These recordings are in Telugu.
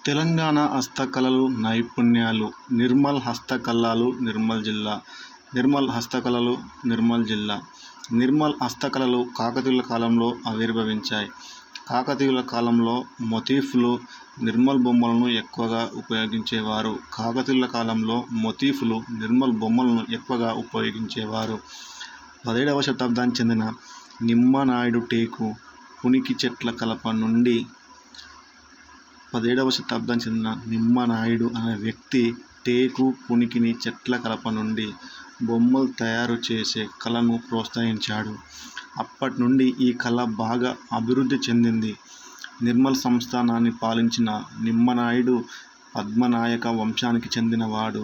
తెలంగాణ హస్తకళలు నైపుణ్యాలు. నిర్మల్ హస్తకళలు నిర్మల్ జిల్లా. నిర్మల్ హస్తకళలు కాకతీయుల కాలంలో ఆవిర్భవించాయి. కాకతీయుల కాలంలో మోతీఫ్లు, నిర్మల్ బొమ్మలను ఎక్కువగా ఉపయోగించేవారు. 17వ శతాబ్దానికి చెందిన నిమ్మనాయుడు టేకు, పునికి చెట్ల కలప నుండి 17వ శతాబ్దానికి చెందిన నిమ్మనాయుడు అనే వ్యక్తి టేకు, పునికిని చెట్ల కలప నుండి బొమ్మలు తయారు చేసే కళను ప్రోత్సహించాడు. అప్పటి నుండి ఈ కళ బాగా అభివృద్ధి చెందింది. నిర్మల్ సంస్థానాన్ని పాలించిన నిమ్మనాయుడు పద్మనాయక వంశానికి చెందినవాడు.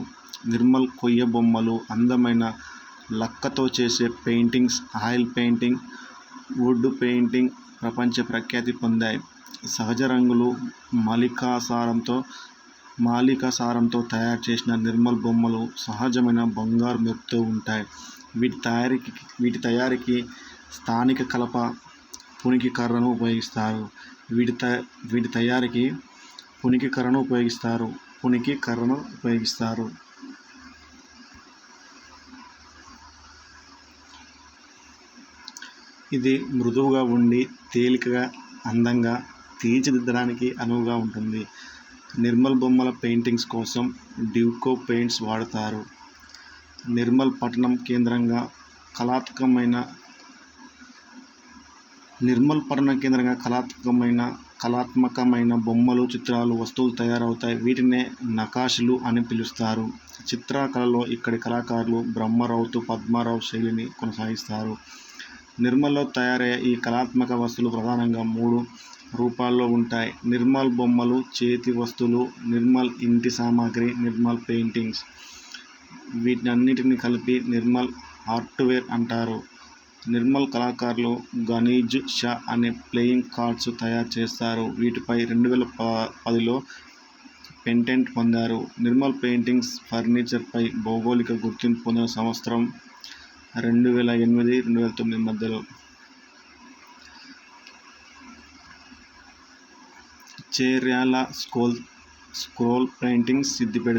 నిర్మల్ కొయ్య బొమ్మలు, అందమైన లక్కతో చేసే paintings, oil painting, wood painting ప్రపంచ ప్రఖ్యాతి పొందాయి. సహజ రంగులు, మాలిక సారంతో తయారు చేసిన నిర్మల్ బొమ్మలు సహజమైన బంగారు మెరుపుతో ఉంటాయి. వీటి తయారీకి స్థానిక కలప, పునికి కర్రను ఉపయోగిస్తారు. ఇది మృదువుగా ఉండి తేలికగా, అందంగా తీర్చిదిద్దడానికి అనువుగా ఉంటుంది. నిర్మల్ బొమ్మల పెయింటింగ్స్ కోసం డ్యూకో పెయింట్స్ వాడతారు. నిర్మల్ పట్టణం కేంద్రంగా కళాత్మకమైన బొమ్మలు, చిత్రాలు, వస్తువులు తయారవుతాయి. వీటినే నకాషీలు అని పిలుస్తారు. చిత్రకళలో ఇక్కడి కళాకారులు బ్రహ్మరౌతు, పద్మారావు శైలిని కొనసాగిస్తారు. నిర్మల్లో తయారయ్యే ఈ కళాత్మక వస్తువులు ప్రధానంగా 3 రూపాల్లో ఉంటాయి: నిర్మల్ బొమ్మలు, చేతి వస్తువులు, నిర్మల్ ఇంటి సామాగ్రి, నిర్మల్ పెయింటింగ్స్. వీటన్నిటిని కలిపి నిర్మల్ ఆర్ట్వేర్ అంటారు. నిర్మల్ కళాకారులు గనీజ్ షా అనే ప్లేయింగ్ కార్డ్స్ తయారు చేస్తారు. వీటిపై 2010లో పేటెంట్ పొందారు. నిర్మల్ పెయింటింగ్స్ ఫర్నిచర్పై భౌగోళిక గుర్తింపు పొందిన సంవత్సరం 2008-2009 మధ్యలో. చేర్యాల స్క్రోల్ పెయింటింగ్స్ సిద్దిపేట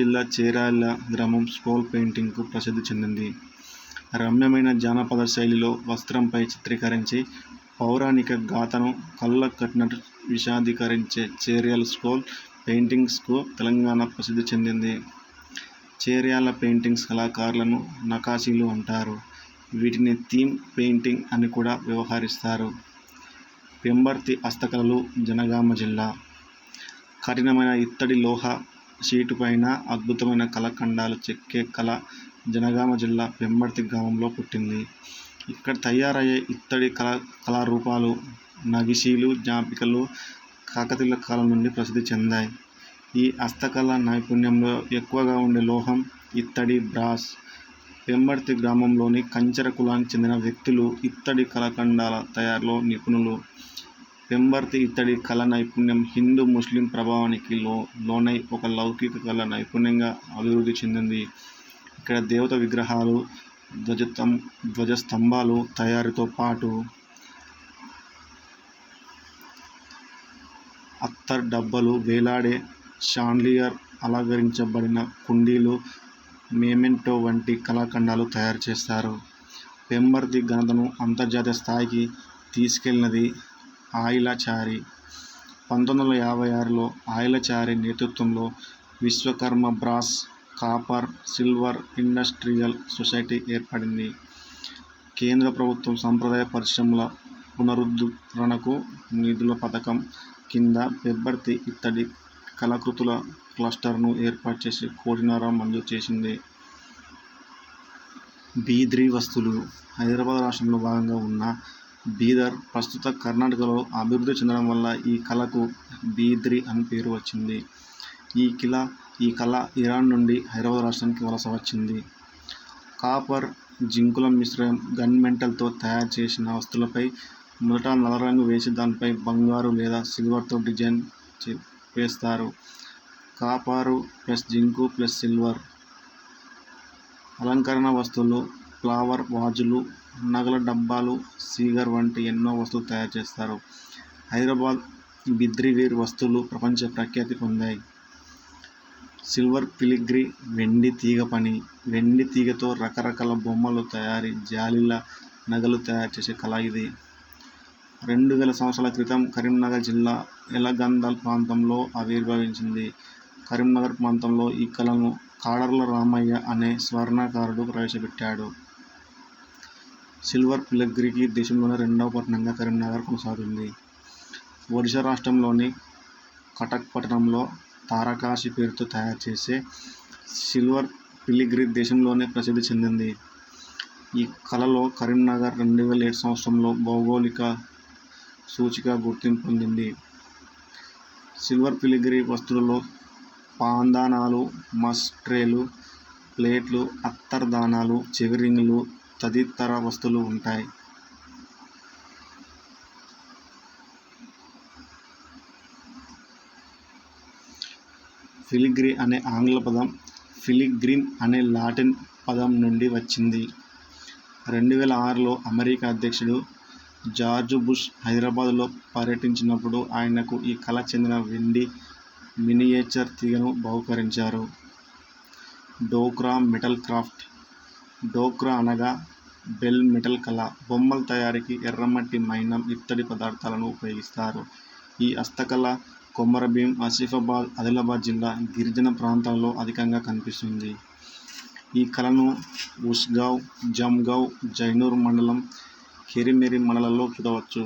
జిల్లా చేర్యాల గ్రామం స్క్రోల్ పెయింటింగ్కు ప్రసిద్ధి చెందింది. రమ్యమైన జానపద శైలిలో వస్త్రంపై చిత్రీకరించి పౌరాణిక గాథను కళ్లకు కట్టినట్టు విశదీకరించే చేర్యాల స్క్రోల్ పెయింటింగ్స్కు తెలంగాణ ప్రసిద్ధి చెందింది. చేర్యాల పెయింటింగ్స్ కళాకారులను నకాషీలు అంటారు. వీటిని థీమ్ పెయింటింగ్ అని కూడా వ్యవహరిస్తారు. పెంబర్తి హస్తకళలు జనగామ జిల్లా. కఠినమైన ఇత్తడి లోహ షీటుపైన అద్భుతమైన కళాఖండాలు చెక్కే కళ జనగామ జిల్లా పెంబర్తి గ్రామంలో పుట్టింది. ఇక్కడ తయారయ్యే ఇత్తడి కళారూపాలు, నగిషీలు, జ్ఞాపికలు కాకతీయుల కాలం నుండి ప్రసిద్ధి చెందాయి. ఈ హస్తకళ నైపుణ్యంలో ఎక్కువగా ఉండే లోహం ఇత్తడి, బ్రాస్. పెంబర్తి గ్రామంలోని కంచర కులానికి చెందిన వ్యక్తులు ఇత్తడి కళాఖండాల తయారీలో నిపుణులు. పెంబర్తి ఇత్తడి కళా నైపుణ్యం హిందూ, ముస్లిం ప్రభావానికి లోనై ఒక లౌకిక కళా నైపుణ్యంగా అభివృద్ధి చెందింది. ఇక్కడ దేవత విగ్రహాలు, ధ్వజస్తంభాలు తయారీతో పాటు అత్తర్ డబ్బాలు, వేలాడే షాన్లియర్, అలంకరించబడిన కుండీలు, మెమెంటో వంటి కళాఖండాలు తయారు చేస్తారు. పెంబర్తి ఘనతను అంతర్జాతీయ స్థాయికి తీసుకెళ్లినది ఆయిలచారి. 1956లో ఆయిలచారి నేతృత్వంలో Vishwakarma brass, copper, silver industrial society ఏర్పడింది. కేంద్ర ప్రభుత్వం సంప్రదాయ పరిశ్రమల పునరుద్ధరణకు నిధుల పథకం కింద పెంబర్తి ఇత్తడి కళాకృతుల క్లస్టర్ను ఏర్పాటు చేసి 1.5 కోటి మంజూరు చేసింది. బీద్రీ వస్తువులు. హైదరాబాద్ రాష్ట్రంలో భాగంగా ఉన్న బీదర్ ప్రస్తుత కర్ణాటకలో అభివృద్ధి చెందడం వల్ల ఈ కళకు బీద్రీ అని పేరు వచ్చింది. ఈ కళ ఇరాన్ నుండి హైదరాబాద్ రాష్ట్రానికి వలస వచ్చింది. కాపర్, జింకుల మిశ్రమం గన్ మెటల్తో తయారు చేసిన వస్తువులపై మొదట నల్ల రంగు వేసి దానిపై బంగారు లేదా సిల్వర్తో డిజైన్ వేస్తారు. కాపరు + జింకు + సిల్వర్. అలంకరణ వస్తువులు, ఫ్లవర్ వాజులు, నగల డబ్బాలు, సీగర్ వంటి ఎన్నో వస్తువులు తయారు చేస్తారు. బిద్రీవేర్ వస్తువులు ప్రపంచ ప్రఖ్యాతి పొందాయి. సిల్వర్ ఫిలిగ్రీ వెండి తీగ పని. వెండి తీగతో రకరకాల బొమ్మలు తయారీ, జాలీల, నగలు తయారు చేసే కళ ఇది. 2000 సంవత్సరాల క్రితం కరీంనగర్ జిల్లా ఎలగందల్ ప్రాంతంలో ఆవిర్భవించింది. కరీంనగర్ ప్రాంతంలో ఈ కళను కాడర్ల రామయ్య అనే స్వర్ణకారుడు ప్రవేశపెట్టాడు. సిల్వర్ ఫిలిగ్రీకి దేశంలోనే 2వ పట్టణంగా కరీంనగర్ కొనసాగుతుంది. ఒడిశా రాష్ట్రంలోని కటక్ పట్టణంలో తారకాశి పేరుతో తయారు చేసే సిల్వర్ ఫిలిగ్రీ దేశంలోనే ప్రసిద్ధి చెందింది. ఈ కళలో కరీంనగర్ 2007 సంవత్సరంలో భౌగోళిక సూచిక గుర్తింపు పొందింది. సిల్వర్ ఫిలిగ్రీ వస్తువులలో పాందానాలు, మష్ ట్రేలు, ప్లేట్లు, అత్తర్ దానాలు, చెవి రింగులు తదితర వస్తువులు ఉంటాయి. ఫిలిగ్రీ అనే ఆంగ్ల పదం ఫిలిగ్రిమ్ అనే లాటిన్ పదం నుండి వచ్చింది. 2006లో అమెరికా అధ్యక్షుడు జార్జ్ బుష్ హైదరాబాద్లో పర్యటించినప్పుడు ఆయనకు ఈ కళ చెందిన వెండి మినియేచర్ తీగను బహూకరించారు. డోక్రా మెటల్ క్రాఫ్ట్. డోక్రా అనగా బెల్ మెటల్ కళ. బొమ్మల తయారీకి ఎర్రమట్టి, మైనం, ఇత్తడి పదార్థాలను ఉపయోగిస్తారు. ఈ హస్తకళ కొమరభీం, ఆసిఫాబాద్, ఆదిలాబాద్ జిల్లా గిరిజన ప్రాంతాల్లో అధికంగా కనిపిస్తుంది. ఈ కళను ఉస్గావ్, జమ్గావ్, జైనూర్ మండలం, కెరిమెరి మండలాల్లో చూడవచ్చు.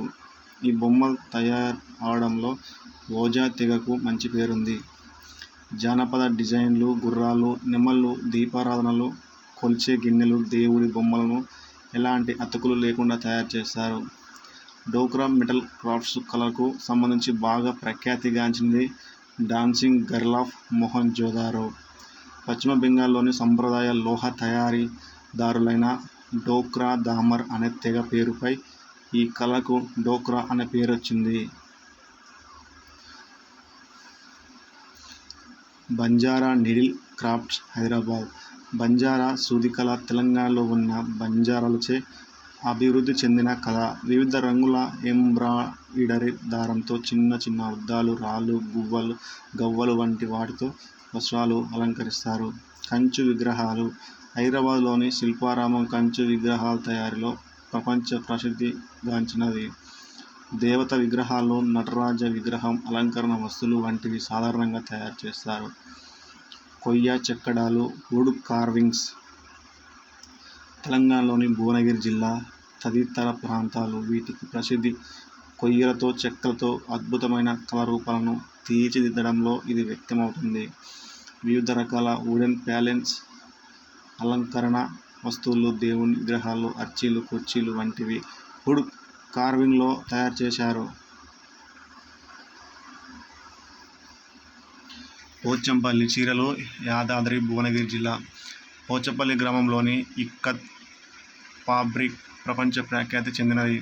ఈ బొమ్మలు తయారు అవడంలో ఓజా తెగకు మంచి పేరుంది. జానపద డిజైన్లు, గుర్రాలు, నెమళ్ళు, దీపారాధనలు, కొల్చే గిన్నెలు, దేవుడి బొమ్మలను ఎలాంటి అతుకులు లేకుండా తయారు చేస్తారు. డోక్రా మెటల్ క్రాఫ్ట్స్ కళకు సంబంధించి బాగా ప్రఖ్యాతిగాంచింది డాన్సింగ్ గర్ల్ ఆఫ్ మొహంజోదారో. పశ్చిమ బెంగాల్లోని సంప్రదాయ లోహ తయారీదారులైన డోక్రా దామర్ అనే తెగ పేరుపై ఈ కళకు డోక్రా అనే పేరొచ్చింది. Banjara needle crafts Hyderabad. బంజారా సూదికళ తెలంగాణలో ఉన్న బంజారాలచే అభివృద్ధి చెందిన కళ. వివిధ రంగుల ఎంబ్రాయిడరీ దారంతో చిన్న చిన్న అద్దాలు, రాళ్ళు, గవ్వలు వంటి వాటితో వస్త్రాలు అలంకరిస్తారు. కంచు విగ్రహాలు. హైదరాబాద్లోని శిల్పారామం కంచు విగ్రహాల తయారీలో ప్రపంచ ప్రసిద్ధిగాంచినది. దేవత విగ్రహాలు, నటరాజ విగ్రహం, అలంకరణ వస్తువులు వంటివి సాధారణంగా తయారు చేస్తారు. కొయ్య చెక్కడాలు, వుడ్ కార్వింగ్స్. తెలంగాణలోని భువనగిరి జిల్లా తదితర ప్రాంతాలు వీటికి ప్రసిద్ధి. కొయ్యలతో, చెక్కలతో అద్భుతమైన కళారూపాలను తీర్చిదిద్దడంలో ఇది వ్యక్తమవుతుంది. వివిధ రకాల వుడెన్ ప్యానెల్స్, అలంకరణ వస్తువులు, దేవుని విగ్రహాలు, అర్చీలు, కుర్చీలు వంటివి వుడ్ కార్వింగ్లో తయారు చేశారు. పోచంపల్లి చీరలు. యాదాద్రి భువనగిరి జిల్లా పోచంపల్లి గ్రామంలోని ఇక్కత్ ఫాబ్రిక్ ప్రపంచ ప్రఖ్యాతి చెందినది.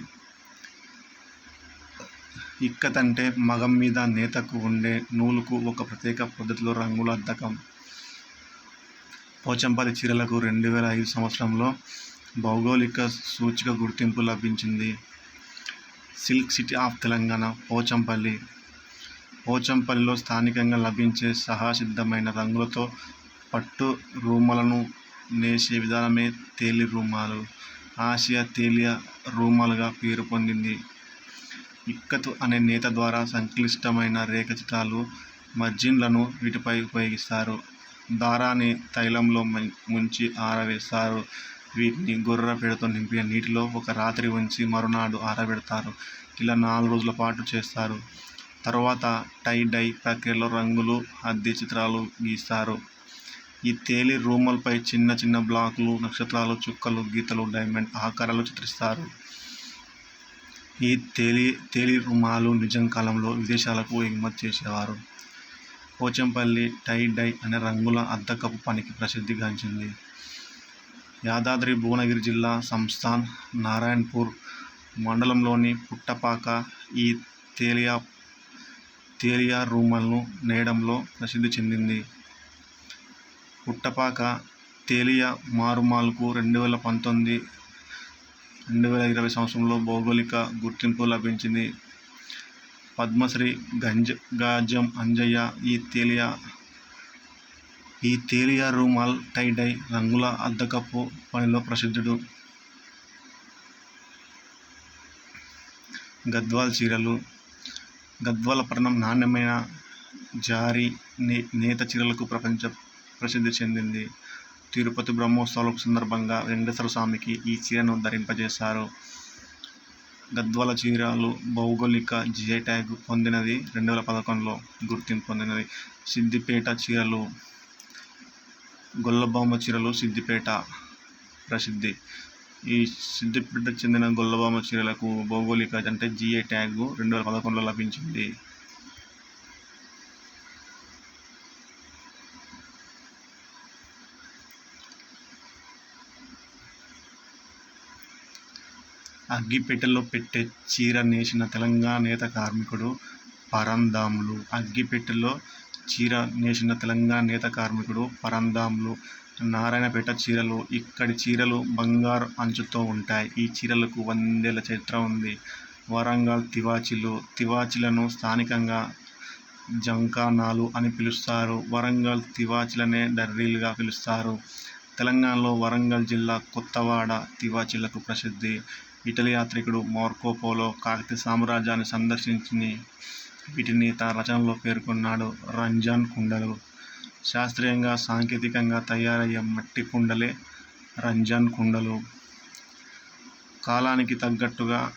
ఇక్కత్ అంటే మగం మీద నేతకు ఉండే నూలుకు ఒక ప్రత్యేక పద్ధతిలో రంగుల అద్దకం. పోచంపల్లి చీరలకు 2005 సంవత్సరంలో భౌగోళిక సూచిక గుర్తింపు లభించింది. Silk city of Telangana Pochampally. పోచంపల్లిలో స్థానికంగా లభించే సహజసిద్ధమైన రంగులతో పట్టు రూమాలను నేసే విధానమే తేలి రూమాలు. ఆసియా తేలియా రూమాలుగా పేరు పొందింది. ఇక్కత్ అనే నేత ద్వారా సంక్లిష్టమైన రేఖాచిత్రాలు, మర్జిన్లను వీటిపై ఉపయోగిస్తారు. దారాన్ని తైలంలో ముంచి ఆరవేస్తారు. వీటిని గొర్రె పేడతో నింపిన నీటిలో ఒక రాత్రి ఉంచి మరునాడు ఆరబెడతారు. ఇలా 4 రోజుల పాటు చేస్తారు. తరువాత టై డై ప్రక్రియలో రంగులు అద్ది చిత్రాలు గీస్తారు. ఈ తేలి రూమాలపై చిన్న చిన్న బ్లాకులు, నక్షత్రాలు, చుక్కలు, గీతలు, డైమండ్ ఆకారాలు చిత్రిస్తారు. ఈ తేలి రూమాలు నిజాం కాలంలో విదేశాలకు ఎగుమతి చేసేవారు. పోచంపల్లి టై డై అనే రంగుల అద్దకపు పనికి ప్రసిద్ధిగాంచింది. యాదాద్రి భువనగిరి జిల్లా సంస్థాన్ నారాయణపూర్ మండలంలోని పుట్టపాక ఈ తేలియా రూమాలను నేయడంలో ప్రసిద్ధి చెందింది. పుట్టపాక తేలియా మారుమాలకు 2019-2020 సంవత్సరంలో భౌగోళిక గుర్తింపు లభించింది. పద్మశ్రీ గాజం అంజయ్య ఈ తేలియా రూమాల్ టై-డై రంగుల అద్దకపు పనిలో ప్రసిద్ధుడు. గద్వాల్ చీరలు. గద్వాల పట్టణం నాణ్యమైన జారీ నేత చీరలకు ప్రసిద్ధి చెందింది. తిరుపతి బ్రహ్మోత్సవాల సందర్భంగా వెంకటేశ్వర స్వామికి ఈ చీరను ధరింపజేశారు. గద్వాల చీరలు భౌగోళిక జిఐ ట్యాగ్ పొందినది. 2011లో గుర్తింపు పొందినది. సిద్దిపేట చీరలు. గొల్లభామ చీరలు సిద్దిపేట ప్రసిద్ధి. ఈ సిద్దిపేటకు చెందిన గొల్లభామ చీరలకు భౌగోళిక అంటే జిఐ ట్యాగ్ 2011లో లభించింది. అగ్గిపెట్టెలో పెట్టే చీర నేసిన తెలంగాణ నేత కార్మికుడు పరంధాములు. అగ్గిపెట్టెలో చీర నేసిన తెలంగాణ నేత కార్మికుడు పరంధాములు. నారాయణపేట చీరలు. ఇక్కడి చీరలు బంగారు అంచుతో ఉంటాయి. ఈ చీరలకు 100 ఏళ్ల చరిత్ర ఉంది. వరంగల్ తివాచీలు. తివాచీలను స్థానికంగా జంకానాలు అని పిలుస్తారు. వరంగల్ తివాచీలనే దర్రీలుగా పిలుస్తారు. తెలంగాణలో వరంగల్ జిల్లా కొత్తవాడ తివాచీలకు ప్రసిద్ధి. ఇటలీ యాత్రికుడు మార్కో పోలో కాకతీయ సామ్రాజ్యాన్ని సందర్శించి వీటిని తన రచనలో పేర్కొన్నాడు. రంజాన్ కుండలు. శాస్త్రీయంగా సాంకేతికంగా తయారయ్యే మట్టి కుండలే రంజాన్ కుండలు. కాలానికి తగ్గట్టుగా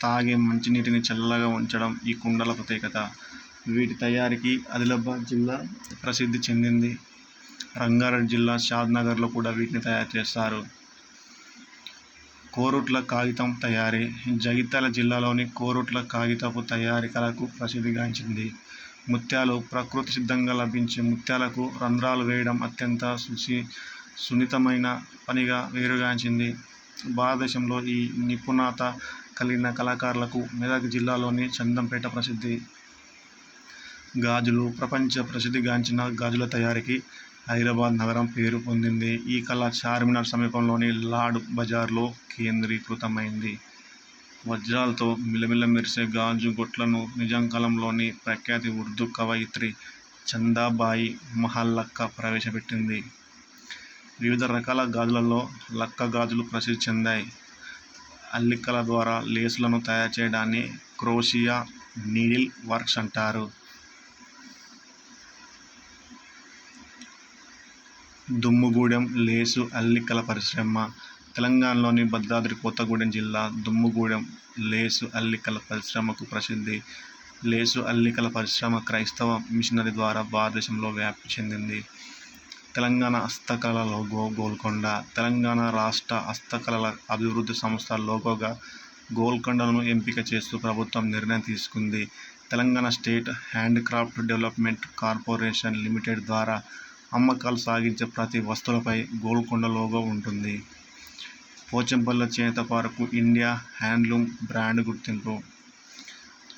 తాగే మంచినీటిని చల్లగా ఉంచడం ఈ కుండల ప్రత్యేకత. వీటి తయారీకి ఆదిలాబాద్ జిల్లా ప్రసిద్ధి చెందింది. రంగారెడ్డి జిల్లా షాద్నగర్లో కూడా వీటిని తయారు చేస్తారు. కోరుట్ల కాగితం తయారీ. జగిత్యాల జిల్లాలోని కోరుట్ల కాగితపు తయారీ కళకు ప్రసిద్ధిగాంచింది. ముత్యాలు. ప్రకృతి సిద్ధంగా లభించే ముత్యాలకు రంధ్రాలు వేయడం అత్యంత సున్నితమైన పనిగా పేరుగాంచింది. భారతదేశంలో ఈ నిపుణత కలిగిన కళాకారులకు మెదక్ జిల్లాలోని చందంపేట ప్రసిద్ధి. గాజులు. ప్రపంచ ప్రసిద్ధిగాంచిన గాజుల తయారీకి హైదరాబాద్ నగరం పేరు పొందింది. ఈ కళ చార్మినార్ సమీపంలోని లాడ్ బజార్లో కేంద్రీకృతమైంది. వజ్రాలతో మిలమిల మెరిసే గాజు గొట్లను నిజాం కాలంలోని ప్రఖ్యాత ఉర్దూ కవయిత్రి చందాబాయి మహల్లక్క ప్రవేశపెట్టింది. వివిధ రకాల గాజులలో లక్క గాజులు ప్రసిద్ధి చెందాయి. అల్లికల ద్వారా లేసులను తయారు చేయడాన్ని క్రోషియా నీడిల్ వర్క్స్ అంటారు. దుమ్ముగూడెం లేసు అల్లికల పరిశ్రమ. తెలంగాణలోని భద్రాద్రి కొత్తగూడెం జిల్లా దుమ్ముగూడెం లేసు అల్లికల పరిశ్రమకు ప్రసిద్ధి. లేసు అల్లికల పరిశ్రమ క్రైస్తవ మిషనరీ ద్వారా భారతదేశంలో వ్యాప్తి చెందింది. తెలంగాణ హస్తకళల లోగో గోల్కొండ. తెలంగాణ రాష్ట్ర హస్తకళల అభివృద్ధి సంస్థ లోగోగా గోల్కొండను ఎంపిక చేస్తూ ప్రభుత్వం నిర్ణయం తీసుకుంది. Telangana state handcraft development corporation limited ద్వారా అమ్మకాలు సాగించే ప్రతి వస్తువులపై గోల్కొండ లోగో ఉంటుంది. పోచంపల్లి చేనేత పార్కు ఇండియా హ్యాండ్లూమ్ బ్రాండ్ గుర్తింపు.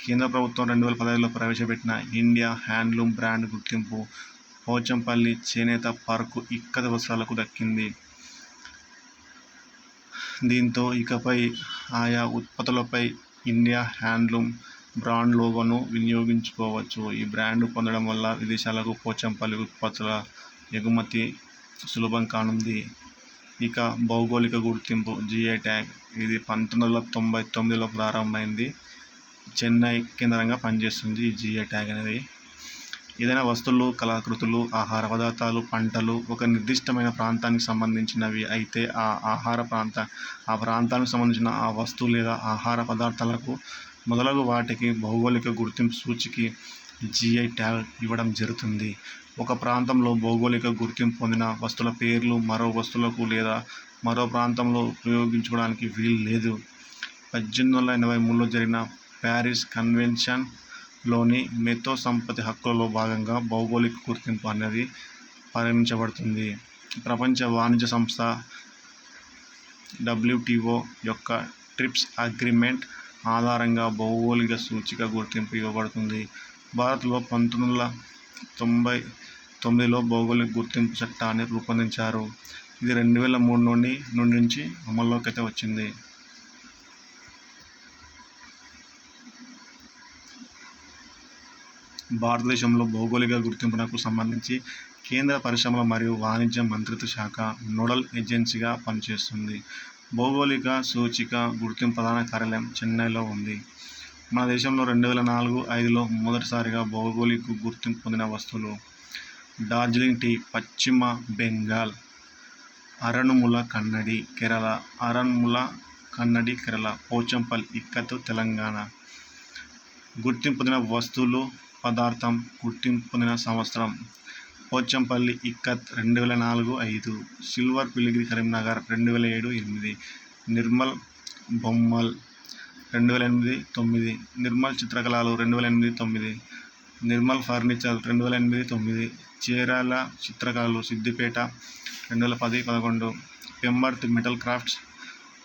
కేంద్ర ప్రభుత్వం 2015లో ప్రవేశపెట్టిన ఇండియా హ్యాండ్లూమ్ బ్రాండ్ గుర్తింపు పోచంపల్లి చేనేత పార్కు ఇక్కత వస్త్రాలకు దక్కింది. దీంతో ఇకపై ఆయా ఉత్పత్తులపై ఇండియా హ్యాండ్లూమ్ బ్రాండ్ లోగోను వినియోగించుకోవచ్చు. ఈ బ్రాండ్ పొందడం వల్ల విదేశాలకు పోచంపల్లి ఉత్పత్తుల ఎగుమతి సులభం కానుంది. ఇక భౌగోళిక గుర్తింపు జిఐ ట్యాగ్. ఇది 1999లో ప్రారంభమైంది. చెన్నై కేంద్రంగా పనిచేస్తుంది ఈ జిఐ ట్యాగ్ అనేది. ఏదైనా వస్తువులు, కళాకృతులు, ఆహార పదార్థాలు, పంటలు ఒక నిర్దిష్టమైన ప్రాంతానికి సంబంధించినవి అయితే ఆ ప్రాంతానికి సంబంధించిన ఆ వస్తువు లేదా ఆహార పదార్థాలకు మొదలగు వాటికి భౌగోళిక గుర్తింపు సూచికి జిఐ ట్యాగ్ ఇవ్వడం జరుగుతుంది. ఒక ప్రాంతంలో భౌగోళిక గుర్తింపు పొందిన వస్తువుల పేర్లు మరో వస్తువులకు లేదా మరో ప్రాంతంలో ఉపయోగించుకోవడానికి వీలు లేదు. 1883లో జరిగిన ప్యారిస్ కన్వెన్షన్లోని మేధో సంపత్తి హక్కులలో భాగంగా భౌగోళిక గుర్తింపు అనేది పరిగణించబడుతుంది. ప్రపంచ వాణిజ్య సంస్థ WTO యొక్క ట్రిప్స్ అగ్రిమెంట్ ఆధారంగా భౌగోళిక సూచిక గుర్తింపు ఇవ్వబడుతుంది. భారత్లో 1999లో భౌగోళిక గుర్తింపు చట్టాన్ని రూపొందించారు. ఇది 2003 నుంచి అమల్లోకి అయితే వచ్చింది. భారతదేశంలో భౌగోళిక గుర్తింపునకు సంబంధించి కేంద్ర పరిశ్రమల మరియు వాణిజ్య మంత్రిత్వ శాఖ నోడల్ ఏజెన్సీగా పనిచేస్తుంది. భౌగోళిక సూచిక గుర్తింపు ప్రధాన కార్యాలయం చెన్నైలో ఉంది. మన దేశంలో 2004-05లో మొదటిసారిగా భౌగోళిక గుర్తింపు పొందిన వస్తువులు: డార్జిలింగ్ టీ, పశ్చిమ బెంగాల్. అరణ్ముల కన్నడి, కేరళ. అరణ్ముల కన్నడి, కేరళ. పోచంపల్లి ఇక్కత్, తెలంగాణ. గుర్తింపు పొందిన వస్తువులు, పదార్థం. గుర్తింపు పొందిన సంవత్సరం: పోచంపల్లి ఇక్కత్ 2004-05. Silver filigree Karimnagar 2007-08. నిర్మల్ బొమ్మల్ 2008-09. నిర్మల్ చిత్రకళలు 2008-09. నిర్మల్ ఫర్నిచర్ 2008-09. చీరాల చిత్రకళలు సిద్దిపేట 2010-11. Pembarthi metal crafts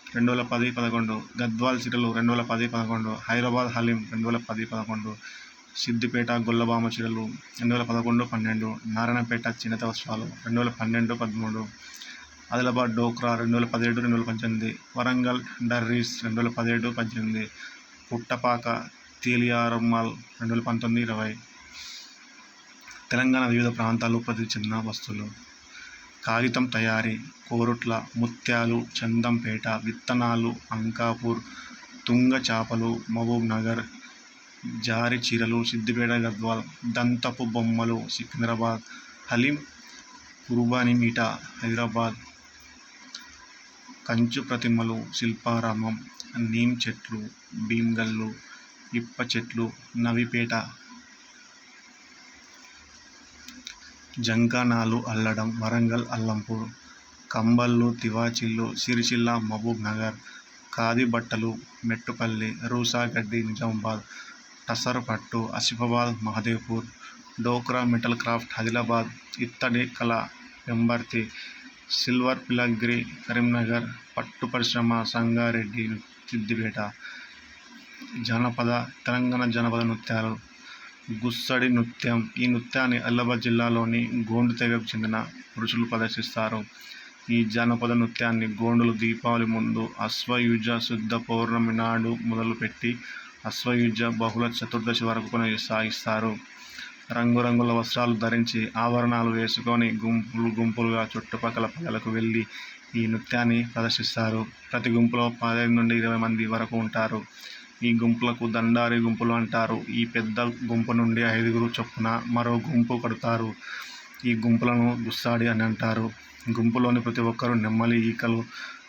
2010-11. గద్వాల్ చీరలు 2010-11. హైదరాబాద్ హలీం 2010-11. సిద్దిపేట గొల్లభామ చీరలు 2011-12. నారాయణపేట చేనేత వస్త్రాలు 2012-13. ఆదిలాబాద్ డోక్రా 2017-2018. వరంగల్ డర్రీస్ 2017-18. పుట్టపాక తేలియారమ్మల్ 2019-20. తెలంగాణ వివిధ ప్రాంతాలు ప్రసిద్ధి చెందిన వస్తువులు: కాగితం తయారీ: కోరుట్ల. ముత్యాలు: చందంపేట. విత్తనాలు: అంకాపూర్. తుంగ చేపలు: మహబూబ్ నగర్. జారి చీరలు: సిద్దిపేట, గద్వాల్. దంతపు బొమ్మలు: సికింద్రాబాద్. హలీం కుర్బానీ మీఠా: హైదరాబాద్. కంచు ప్రతిమలు: శిల్పారామం. నీమ్ చెట్లు: భీమ్గల్లు. ఇప్ప చెట్లు: నవీపేట. జంకానాలు అల్లడం: వరంగల్, అల్లంపూర్. కంబళ్ళు, తివాచీలు: సిరిసిల్ల, మహబూబ్ నగర్. ఖాదీ బట్టలు: మెట్టుపల్లి. రూసా గడ్డి: నిజామాబాద్. టసర్ పట్టు: ఆసిఫాబాద్, మహదేవ్పూర్. డోక్రా మెటల్ క్రాఫ్ట్: ఆదిలాబాద్. ఇత్తడి కళ: పెంబర్తి. Silver filigree Karimnagar. పట్టు పరిశ్రమ: సంగారెడ్డి, సిద్దిపేట. జానపద: తెలంగాణ జానపద నృత్యాలు: గుస్సడి నృత్యం. ఈ నృత్యాన్ని ఆదిలాబాద్ జిల్లాలోని గోండు తెగకు చెందిన పురుషులు ప్రదర్శిస్తారు. ఈ జానపద నృత్యాన్ని గోండులు దీపావళి ముందు ఆశ్వయుజ శుద్ధ పౌర్ణమి నాడు మొదలుపెట్టి ఆశ్వయుజ బహుళ చతుర్దశి వరకు కొనసాగిస్తారు. రంగురంగుల వస్త్రాలు ధరించి, ఆభరణాలు వేసుకొని గుంపులు గుంపులుగా చుట్టుపక్కల పల్లెలకు వెళ్ళి ఈ నృత్యాన్ని ప్రదర్శిస్తారు. ప్రతి గుంపులో 15-20 మంది వరకు ఉంటారు. ఈ గుంపులకు దండారి గుంపులు అంటారు. ఈ పెద్ద గుంపు నుండి 5 చొప్పున మరో గుంపు కడతారు. ఈ గుంపులను గుస్సాడి అని అంటారు. గుంపులోని ప్రతి ఒక్కరూ నెమలి ఈకలు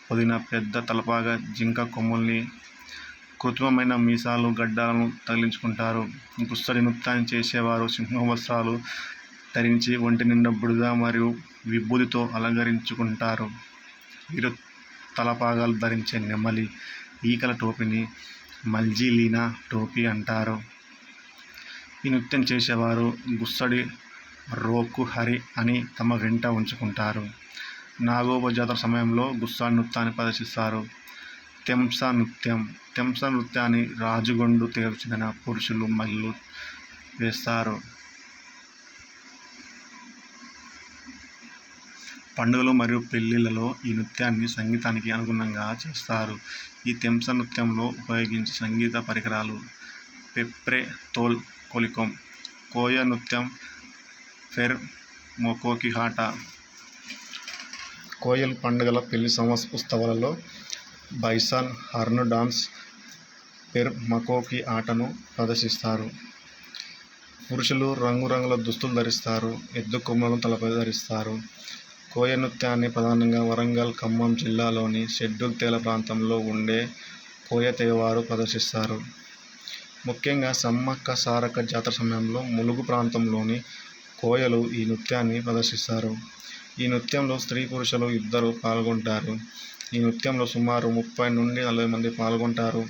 పొదిన పెద్ద తలపాగా, జింక కొమ్ముల్ని, కృత్రిమమైన మీసాలు, గడ్డాలను తగిలించుకుంటారు. గుస్సడి నృత్యాన్ని చేసేవారు సింహ వస్త్రాలు ధరించి ఒంటి నిండా బుడిద మరియు విభూతితో అలంకరించుకుంటారు. వీరు తలపాగాలు ధరించే నెమలి ఈకల టోపీని మల్జిలీనా టోపీ అంటారు. ఈ నృత్యం చేసేవారు గుస్సడి రోకు హరి అని తమ వెంట ఉంచుకుంటారు. నాగోబా జాతర సమయంలో గుస్సాడి నృత్యాన్ని ప్రదర్శిస్తారు. తెంసా నృత్యం. తెంసా నృత్యాన్ని రాజగొండు తెగకు చెందిన పురుషులు, మహిళలు వేస్తారు. పండుగలు మరియు పెళ్లిళ్లలో ఈ నృత్యాన్ని సంగీతానికి అనుగుణంగా చేస్తారు. ఈ తెంసా నృత్యంలో ఉపయోగించే సంగీత పరికరాలు: పెప్రే, తోల్, కొలికోం. కోయ నృత్యం: ఫెర్, మొకోకి హాట. కోయల్ పండుగల, పెళ్లి ఉత్సవాలలో బైసాన్, హర్ను డాన్స్, పెర్ మకోకి ఆటను ప్రదర్శిస్తారు. పురుషులు రంగురంగుల దుస్తులు ధరిస్తారు. ఎద్దు కొమ్ములను తలపై ధరిస్తారు. కోయ నృత్యాన్ని ప్రధానంగా వరంగల్, ఖమ్మం జిల్లాలోని షెడ్యూల్ తెగల ప్రాంతంలో ఉండే కోయ తెగవారు ప్రదర్శిస్తారు. ముఖ్యంగా సమ్మక్క సారక్క జాతర సమయంలో ములుగు ప్రాంతంలోని కోయలు ఈ నృత్యాన్ని ప్రదర్శిస్తారు. ఈ నృత్యంలో స్త్రీ పురుషులు ఇద్దరు పాల్గొంటారు. ఈ నృత్యంలో సుమారు 30-40 మంది పాల్గొంటారు.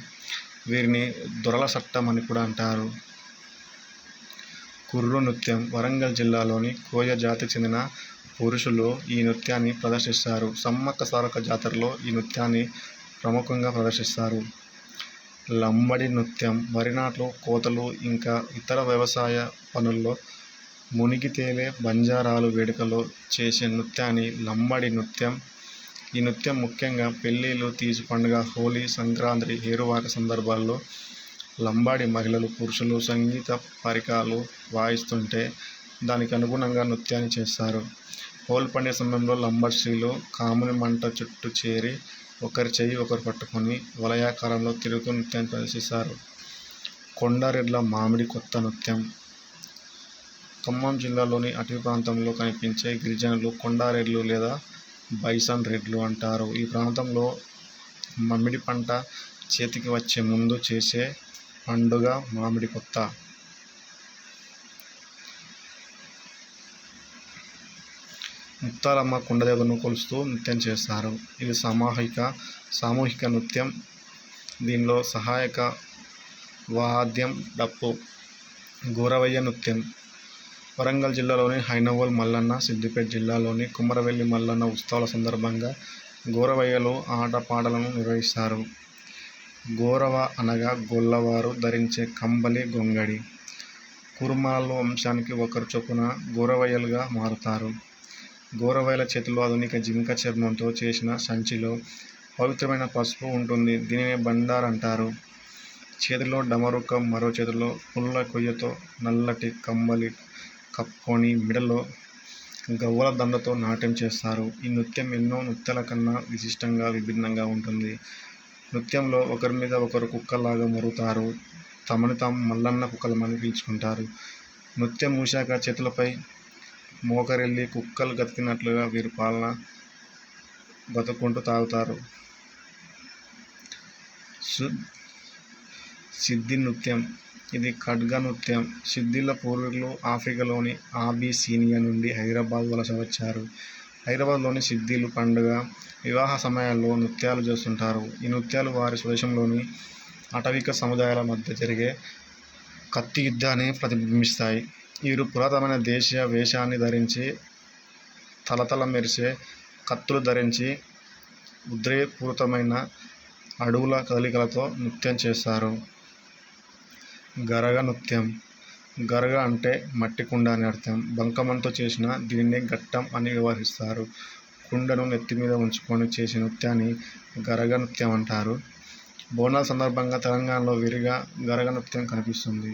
వీరిని దొరల సట్టం అని కూడా అంటారు. కుర్రు నృత్యం: వరంగల్ జిల్లాలోని కోయ జాతికి చెందిన పురుషులు ఈ నృత్యాన్ని ప్రదర్శిస్తారు. సమ్మక్క సారక్క జాతరలో ఈ నృత్యాన్ని ప్రముఖంగా ప్రదర్శిస్తారు. లంబడి నృత్యం: వరి నాట్లు, కోతలు ఇంకా ఇతర వ్యవసాయ పనుల్లో మునిగి తేలే బంజారాలు వేడుకలో చేసే నృత్యాన్ని లంబడి నృత్యం. ఈ నృత్యం ముఖ్యంగా పెళ్లిళ్ళు, తీజు పండుగ, హోలీ, సంక్రాంతి, ఏరువాక సందర్భాల్లో లంబాడి మహిళలు, పురుషులు సంగీత పరికరాలు వాయిస్తుంటే దానికి అనుగుణంగా నృత్యాన్ని చేస్తారు. హోలీ పండుగ సమయంలో లంబాడి స్త్రీలు కాముని మంట చుట్టూ చేరి ఒకరి చెయ్యి ఒకరు పట్టుకొని వలయాకారంలో తిరుగుతూ నృత్యాన్ని ప్రదర్శిస్తారు. కొండారెడ్ల మామిడి కొత్త నృత్యం. ఖమ్మం జిల్లాలోని అటవీ ప్రాంతంలో కనిపించే గిరిజనులు కొండారెడ్లు లేదా బైసన్ రెడ్లు అంటారు. ఈ ప్రాంతంలో మామిడి పంట చేతికి వచ్చే ముందు చేసే పండుగ మామిడి కొత్త. ముత్తాలమ్మ కుండదేవతను కొలుస్తూ నృత్యం చేస్తారు. ఇది సామూహిక నృత్యం. దీనిలో సహాయక వాద్యం డప్పు. గోరవయ్య నృత్యం. వరంగల్ జిల్లాలోని హైనవోల్ మల్లన్న, సిద్దిపేట జిల్లాలోని కుమరవెల్లి మల్లన్న ఉత్సవాల సందర్భంగా గోరవయ్యలు ఆటపాటలను నిర్వహిస్తారు. గోరవ అనగా గొల్లవారు ధరించే కంబళి, గొంగడి. కురుమాల వంశానికి ఒకరు చొప్పున గోరవయ్యలుగా మారుతారు. గోరవయ్యల చేతిలో ఆధునిక జింక చర్మంతో చేసిన సంచిలో పవిత్రమైన పసుపు ఉంటుంది. దీనినే బండార్ అంటారు. చేతిలో డమరుకం, మరో చేతిలో పుల్ల కొయ్యతో నల్లటి కంబళి కప్పుకొని మెడలో గవ్వల దండతో నాట్యం చేస్తారు. ఈ నృత్యం ఎన్నో నృత్యాల కన్నా విశిష్టంగా, విభిన్నంగా ఉంటుంది. నృత్యంలో ఒకరి మీద ఒకరు కుక్కలాగా మొరుగుతారు. తమను తాము మల్లన్న కుక్కలమని పిలుచుకుంటారు. నృత్యం ముగిశాక చేతులపై మోకరిల్లి కుక్కలు గతికినట్లుగా వీరు పాలన బతుకుంటూ తాగుతారు. సిద్ధి నృత్యం. ఇది ఖడ్గ నృత్యం. సిద్ధిల పూర్వీకులు ఆఫ్రికాలోని అబిసినియా నుండి హైదరాబాద్ వలస వచ్చారు. హైదరాబాద్లోని సిద్ధిలు పండుగ, వివాహ సమయాల్లో నృత్యాలు చేస్తుంటారు. ఈ నృత్యాలు వారి స్వదేశంలోని అటవిక సముదాయాల మధ్య జరిగే కత్తి యుద్ధాన్ని ప్రతిబింబిస్తాయి. వీరు పురాతనమైన దేశీయ వేషాన్ని ధరించి, తలతల మెరిసే కత్తులు ధరించి ఉద్రేకపూరితమైన అడుగుల కదలికలతో నృత్యం చేస్తారు. గరగ నృత్యం. గరగ అంటే మట్టి కుండ అని అర్థం. బంకమన్నుతో చేసిన దీనిని ఘట్టం అని వ్యవహరిస్తారు. కుండను నెత్తి మీద ఉంచుకొని చేసే నృత్యాన్ని గరగ నృత్యం అంటారు. బోనాల సందర్భంగా తెలంగాణలో విరిగా గరగ నృత్యం కనిపిస్తుంది.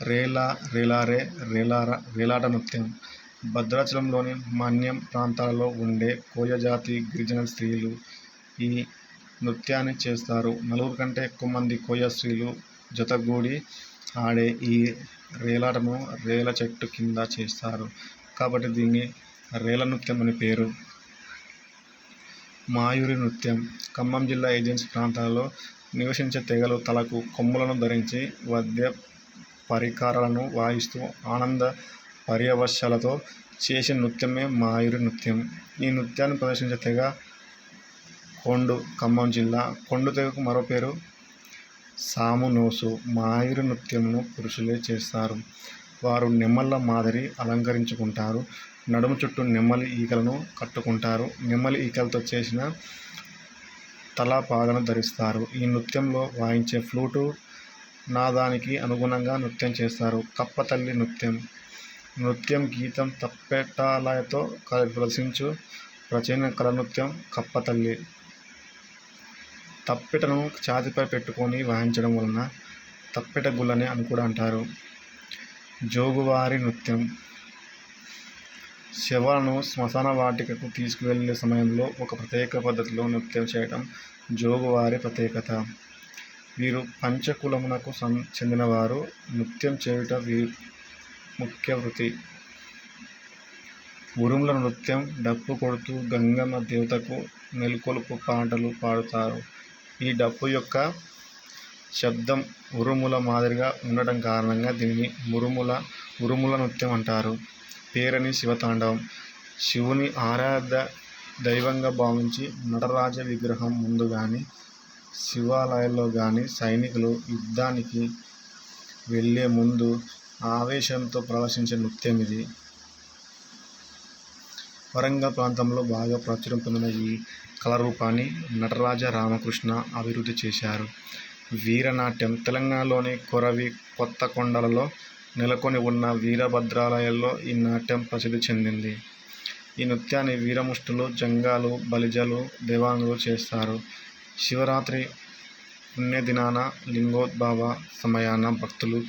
రేలా, రేలారే, రేలాట నృత్యం. భద్రాచలంలోని మన్యం ప్రాంతాలలో ఉండే కోయ జాతి గిరిజన స్త్రీలు ఈ నృత్యాన్ని చేస్తారు. 4 కంటే ఎక్కువ మంది కోయ స్త్రీలు జతగూడి ఆడే ఈ రేలాటను రేల చెట్టు కింద చేస్తారు కాబట్టి దీన్ని రేల నృత్యం అని పేరు. మాయూరి నృత్యం. ఖమ్మం జిల్లా ఏజెన్సీ ప్రాంతాలలో నివసించే తెగలు తలకు కొమ్ములను ధరించి వాద్య పరికరాలను వాయిస్తూ ఆనంద పర్యవశాలతో చేసే నృత్యమే మాయూరి నృత్యం. ఈ నృత్యాన్ని ప్రదర్శించే తెగ కొండు. ఖమ్మం జిల్లా కొండు తెగకు మరో పేరు సామునోసు. మాయూరి నృత్యంను పురుషులే చేస్తారు. వారు నెమళ్ళ మాదిరి అలంకరించుకుంటారు. నడుము చుట్టూ నెమలి ఈకలను కట్టుకుంటారు. నెమలి ఈకలతో చేసిన తలపాగను ధరిస్తారు. ఈ నృత్యంలో వాయించే ఫ్లూటు నాదానికి అనుగుణంగా నృత్యం చేస్తారు. కప్పతల్లి నృత్యం. నృత్యం, గీతం, తప్పెటలతో ప్రదర్శించు ప్రాచీన కళా నృత్యం కప్పతల్లి. తప్పెటను ఛాతీపై పెట్టుకొని వాయించడం వలన తప్పెట గుళ్ళని అని కూడా అంటారు. జోగువారి నృత్యం. శవాలను శ్మశాన వాటికకు తీసుకువెళ్ళే సమయంలో ఒక ప్రత్యేక పద్ధతిలో నృత్యం చేయడం జోగువారి ప్రత్యేకత. వీరు పంచకులమునకు చెందినవారు. నృత్యం చేయుట వీరి ముఖ్య వృత్తి. ఉరుముల నృత్యం. డప్పు కొడుతూ గంగమ్మ దేవతకు నెలకొల్పు పాటలు పాడుతారు. ఈ డప్పు యొక్క శబ్దం ఉరుముల మాదిరిగా ఉండటం కారణంగా దీనిని ఉరుముల నృత్యం అంటారు. పేరణి శివతాండవం. శివుని ఆరాధ్య దైవంగా భావించి నటరాజ విగ్రహం ముందు గానీ, శివాలయాల్లో గానీ సైనికులు యుద్ధానికి వెళ్ళే ముందు ఆవేశంతో ప్రదర్శించే నృత్యం ఇది. వరంగల్ ప్రాంతంలో బాగా ప్రాచుర్యం పొందిన ఈ కళారూపాన్ని నటరాజ రామకృష్ణ అభివృద్ధి చేశారు. వీరనాట్యం. తెలంగాణలోని కొరవి, కొత్తకొండలలో నెలకొని ఉన్న వీరభద్రాలయాల్లో ఈ నాట్యం ప్రసిద్ధి చెందింది. ఈ నృత్యాన్ని వీరముష్టులు, జంగాలు, బలిజలు, దేవాంగులు చేస్తారు. శివరాత్రి పుణ్యదినాన లింగోద్భవ సమయాన భక్తులు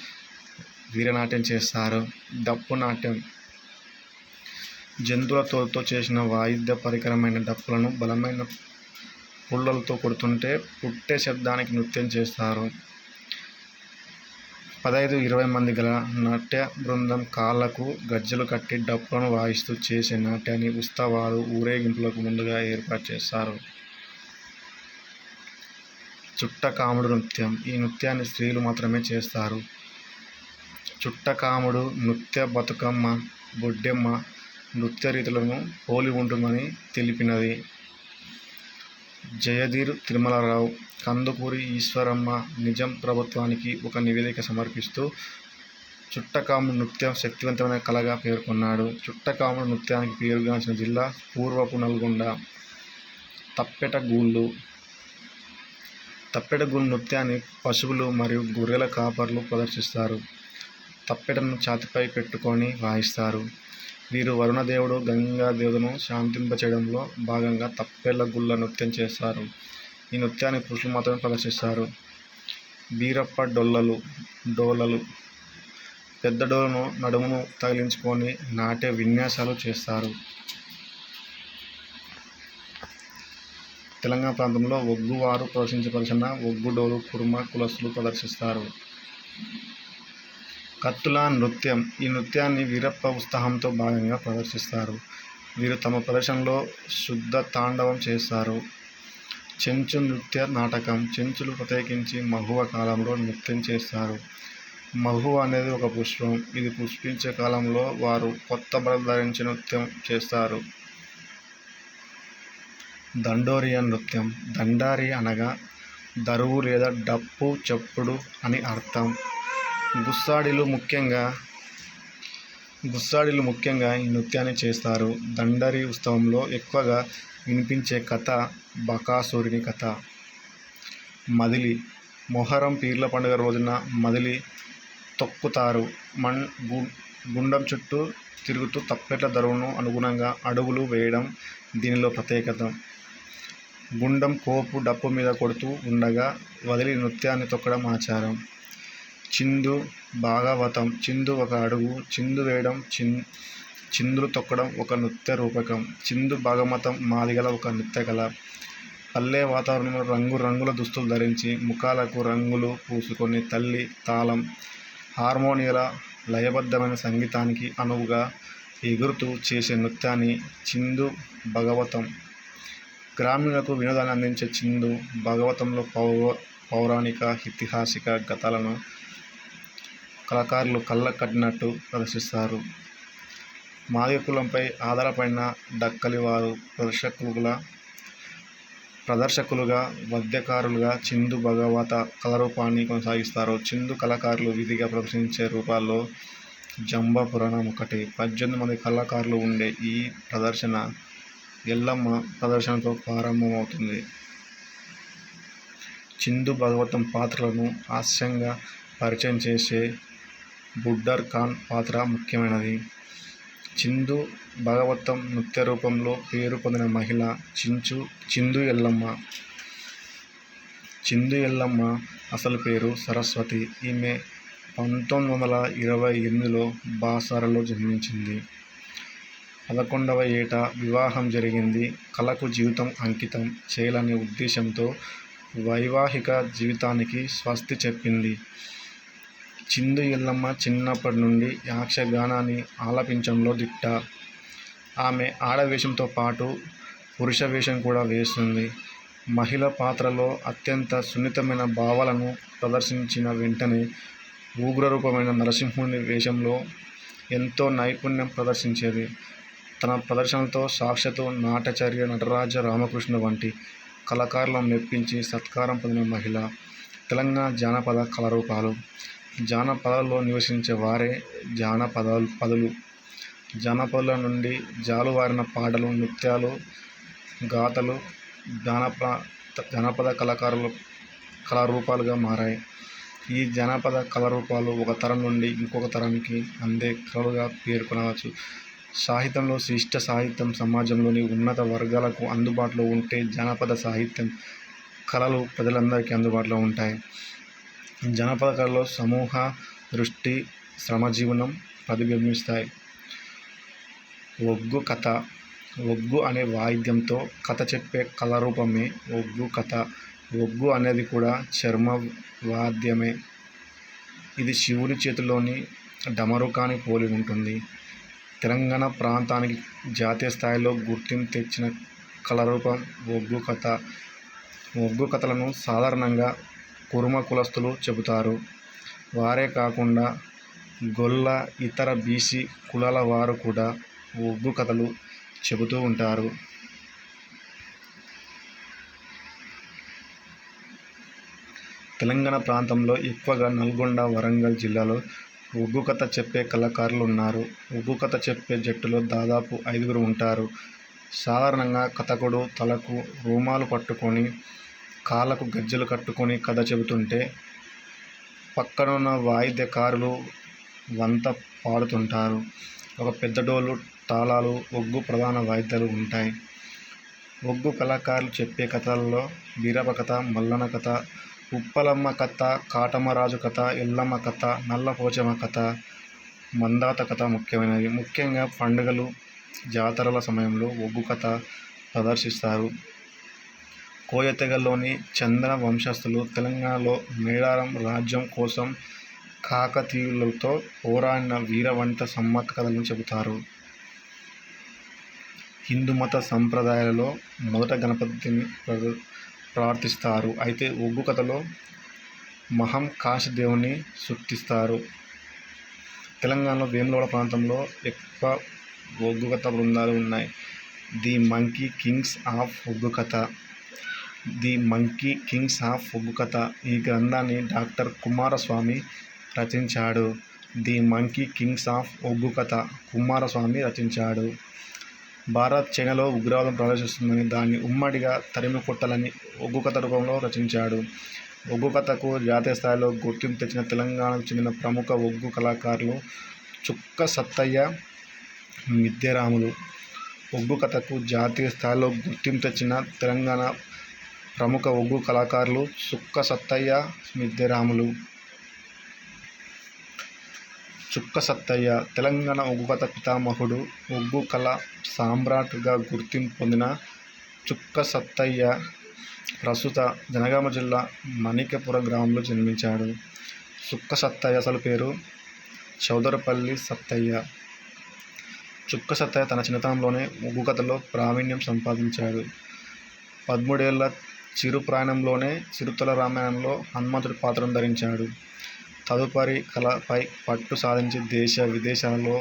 వీరనాట్యం చేస్తారు. డప్పు నాట్యం జంతువుల తోలుతో చేసిన వాయిద్య పరికరమైన డప్పులను బలమైన పుల్లలతో కొడుతుంటే పుట్టే శబ్దానికి నృత్యం చేస్తారు. 15-20 మంది గల నాట్య బృందం కాళ్లకు గజ్జెలు కట్టి డప్పులను వాయిస్తూ చేసే నాట్యాన్ని ఉత్సవాలు, ఊరేగింపులకు ముందుగా ఏర్పాటు చేస్తారు. చుట్టకాముడు నృత్యం. ఈ నృత్యాన్ని స్త్రీలు మాత్రమే చేస్తారు. చుట్టకాముడు నృత్య బతుకమ్మ, బొడ్డెమ్మ నృత్య రీతులను పోలి ఉంటుందని తెలిపినది. జయధీర్ తిరుమలరావు, కందుకూరి ఈశ్వరమ్మ నిజాం ప్రభుత్వానికి ఒక నివేదిక సమర్పిస్తూ చుట్టకాముడు నృత్యం శక్తివంతమైన కళగా పేర్కొన్నాడు. చుట్టకాముడు నృత్యానికి పేరుగాంచిన జిల్లా పూర్వపు నల్గొండ. తప్పెటగూళ్ళు నృత్యాన్ని పశువులు మరియు గొర్రెల కాపర్లు ప్రదర్శిస్తారు. తప్పెటను ఛాతీపై పెట్టుకొని వాయిస్తారు. వీరు వరుణదేవుడు, గంగాదేవతను శాంతింపచేయడంలో భాగంగా తప్పెటగుళ్ళ నృత్యం చేస్తారు. ఈ నృత్యాన్ని పురుషులు మాత్రమే ప్రదర్శిస్తారు. బీరప్ప డోలలు పెద్ద డోలును నడుమును తగిలించుకొని నాట్య విన్యాసాలు చేస్తారు. తెలంగాణ ప్రాంతంలో ఒగ్గువారు ప్రదర్శించే ప్రదర్శన ఒగ్గు డోలు కుర్మ కులస్తులు ప్రదర్శిస్తారు. కత్తుల నృత్యం. ఈ నృత్యాన్ని వీరప్ప ఉత్సాహంతో భాగంగా ప్రదర్శిస్తారు. వీరు తమ ప్రదర్శనలో శుద్ధ తాండవం చేస్తారు. చెంచు నృత్య నాటకం. చెంచులు ప్రత్యేకించి మహువ కాలంలో నృత్యం చేస్తారు. మహువ అనేది ఒక పుష్పం. ఇది పుష్పించే కాలంలో వారు కొత్త బట్టలు ధరించి నృత్యం చేస్తారు. దండోరియా నృత్యం. దండారి అనగా దరువు లేదా డప్పు చప్పుడు అని అర్థం. గుస్సాడీలు ముఖ్యంగా ఈ నృత్యాన్ని చేస్తారు. దండరి ఉత్సవంలో ఎక్కువగా వినిపించే కథ బకాసురుని కథ. మదిలి. మొహరం పీర్ల పండుగ రోజున మదిలి తొక్కుతారు. గుండం చుట్టూ తిరుగుతూ తప్పెట్ల దరువును అనుగుణంగా అడుగులు వేయడం దీనిలో ప్రత్యేకత. గుండం కోపు డప్పు మీద కొడుతూ ఉండగా వదిలి నృత్యాన్ని తొక్కడం ఆచారం. చిందు భాగవతం. చిందు ఒక అడుగు, చిందు వేయడం, చిందులు తొక్కడం ఒక నృత్య రూపకం. చిందు భాగవతం మాదిగల ఒక నృత్య కళ. పల్లె వాతావరణంలో రంగురంగుల దుస్తులు ధరించి ముఖాలకు రంగులు పూసుకొని తల్లి తాళం, హార్మోనియాల లయబద్ధమైన సంగీతానికి అనువుగా ఎగురుతూ చేసే నృత్యాన్ని చిందు భాగవతం. గ్రామీణులకు వినోదాన్ని అందించే చిందు భాగవతంలో పౌరాణిక, ఐతిహాసిక కథలను కళాకారులు కళ్ళకు కట్టినట్టు ప్రదర్శిస్తారు. మాదిగ కులంపై ఆధారపడిన డక్కలి వారు ప్రదర్శకులుగా, వాద్యకారులుగా చిందు భాగవత కళారూపాన్ని కొనసాగిస్తారు. చిందు కళాకారులు విధిగా ప్రదర్శించే రూపాల్లో జంబ పురాణం ఒకటి. 18 మంది కళాకారులు ఉండే ఈ ప్రదర్శన ఎల్లమ్మ ప్రదర్శనతో ప్రారంభమవుతుంది. చిందు భాగవతం పాత్రలను హాస్యంగా పరిచయం చేసే బుడ్డర్ ఖాన్ పాత్ర ముఖ్యమైనది. చిందు భాగవతం నృత్య రూపంలో పేరు పొందిన మహిళ చిందు ఎల్లమ్మ. చిందు ఎల్లమ్మ అసలు పేరు సరస్వతి. ఈమె 1928లో బాసరలో జన్మించింది. 11వ ఏట వివాహం జరిగింది. కళకు జీవితం అంకితం చేయాలనే ఉద్దేశంతో వైవాహిక జీవితానికి స్వస్తి చెప్పింది. చిందు ఎల్లమ్మ చిన్నప్పటి నుండి యక్షగానాన్ని ఆలపించడంలో దిట్ట. ఆమె ఆడవేషంతో పాటు పురుష వేషం కూడా వేస్తుంది. మహిళ పాత్రలో అత్యంత సున్నితమైన భావాలను ప్రదర్శించిన వెంటనే ఉగ్రరూపమైన నరసింహుని వేషంలో ఎంతో నైపుణ్యం ప్రదర్శించేది. తన ప్రదర్శనలతో సాక్షాత్తు నాట్యాచార్య నటరాజ రామకృష్ణ వంటి కళాకారులను మెప్పించి సత్కారం పొందిన మహిళ. తెలంగాణ జానపద కళారూపాలు. జానపదాల్లో నివసించే వారే జానపదులు. జానపదుల నుండి జాలువారిన పాటలు, నృత్యాలు, గాథలు జానపద కళారూపాలుగా మారాయి. ఈ జానపద కళారూపాలు ఒక తరం నుండి ఇంకొక తరానికి అందే కళలుగా పేర్కొనవచ్చు. సాహిత్యంలో శిష్ట సాహిత్యం సమాజంలోని ఉన్నత వర్గాలకు అందుబాటులో ఉంటే, జానపద సాహిత్యం కళలు ప్రజలందరికీ అందుబాటులో ఉంటాయి. జానపద కళలో సమూహ దృష్టి, శ్రమజీవనం ప్రతిబింబిస్తాయి. ఒగ్గు కథ. ఒగ్గు అనే వాయిద్యంతో కథ చెప్పే కళారూపమే ఒగ్గు కథ. ఒగ్గు అనేది కూడా చర్మ వాద్యమే. ఇది శివుడి చేతిలోని డమరుకాన్ని పోలి ఉంటుంది. తెలంగాణ ప్రాంతానికి జాతీయ స్థాయిలో గుర్తింపు తెచ్చిన కళారూపం ఒగ్గు కథ. ఒగ్గు కథలను సాధారణంగా కురుమ కులస్తులు చెబుతారు. వారే కాకుండా గొల్ల, ఇతర బీసీ కులాల వారు కూడా ఒగ్గు కథలు చెబుతూ ఉంటారు. తెలంగాణ ప్రాంతంలో ఎక్కువగా నల్గొండ, వరంగల్ జిల్లాలో ఒగ్గు కథ చెప్పే కళాకారులు ఉన్నారు. ఒగ్గు కథ చెప్పే జట్టులో దాదాపు 5 ఉంటారు. సాధారణంగా కథకుడు తలకు రుమాలు పట్టుకొని, కాళ్ళకు గజ్జెలు కట్టుకొని కథ చెబుతుంటే, పక్కనున్న వాయిద్యకారులు వంత పాడుతుంటారు. ఒక పెద్ద డోలు, తాళాలు ఒగ్గు ప్రధాన వాయిద్యాలు ఉంటాయి. ఒగ్గు కళాకారులు చెప్పే కథలలో బీరప్ప కథ, మల్లన్న కథ, ఉప్పలమ్మ కథ, కాటమరాజు కథ, ఎల్లమ్మ కథ, నల్లపోచమ్మ కథ, మందాత కథ ముఖ్యమైనవి. ముఖ్యంగా పండుగలు, జాతరల సమయంలో ఒగ్గు కథ ప్రదర్శిస్తారు. కోయ తెగలోని చందన వంశస్థులు తెలంగాణలో మేడారం రాజ్యం కోసం కాకతీయులతో పోరాడిన వీరవనిత సమ్మక్క కథలను చెబుతారు. హిందూ మత సంప్రదాయాలలో మొదట గణపతిని ప్రార్థిస్తారు. అయితే ఒగ్గు కథలో మహంకాళి దేవుని స్తుతిస్తారు. తెలంగాణలో వేములవాడ ప్రాంతంలో ఎక్కువ ఒగ్గు కథ బృందాలు ఉన్నాయి. ది మంకీ కింగ్స్ ఆఫ్ ఒగ్గు కథ. ది మంకీ కింగ్స్ ఆఫ్ ఒగ్గు కథ ఈ గ్రంథాన్ని డాక్టర్ కుమారస్వామి రచించాడు. ది మంకీ కింగ్స్ ఆఫ్ ఒగ్గు కథ కుమారస్వామి రచించాడు. భారత్ చైనాలో ఉగ్రవాదం ప్రదర్శిస్తుందని దాన్ని ఉమ్మడిగా తరిమి కొట్టాలని ఒగ్గు కథ రూపంలో రచించాడు. ఒగ్గు కథకు జాతీయ స్థాయిలో గుర్తింపు తెచ్చిన తెలంగాణకు చెందిన ప్రముఖ ఒగ్గు కళాకారులు చుక్క సత్తయ్య, మిద్దెరాములు. ఒగ్గు కథకు జాతీయ స్థాయిలో గుర్తింపు తెచ్చిన తెలంగాణ ప్రముఖ ఒగ్గు కళాకారులు చుక్క సత్తయ్య, మిద్దెరాములు. చుక్క సత్తయ్య తెలంగాణ ఒగ్గు కథ పితామహుడు. ఒగ్గు కళ సామ్రాట్గా గుర్తింపు పొందిన చుక్క సత్తయ్య ప్రస్తుత జనగామ జిల్లా మణికపురం గ్రామంలో జన్మించాడు. చుక్క సత్తయ్య అసలు పేరు చౌదరపల్లి సత్తయ్య. చుక్క సత్తయ్య తన చిన్నతనంలోనే ఒగ్గు కథలో ప్రావీణ్యం సంపాదించాడు. 13 ఏళ్ల చిరు ప్రాయంలోనే చిరుతల రామాయణంలో హనుమంతుడి పాత్రను ధరించాడు. తదుపరి కళపై పట్టు సాధించి దేశ విదేశాలలో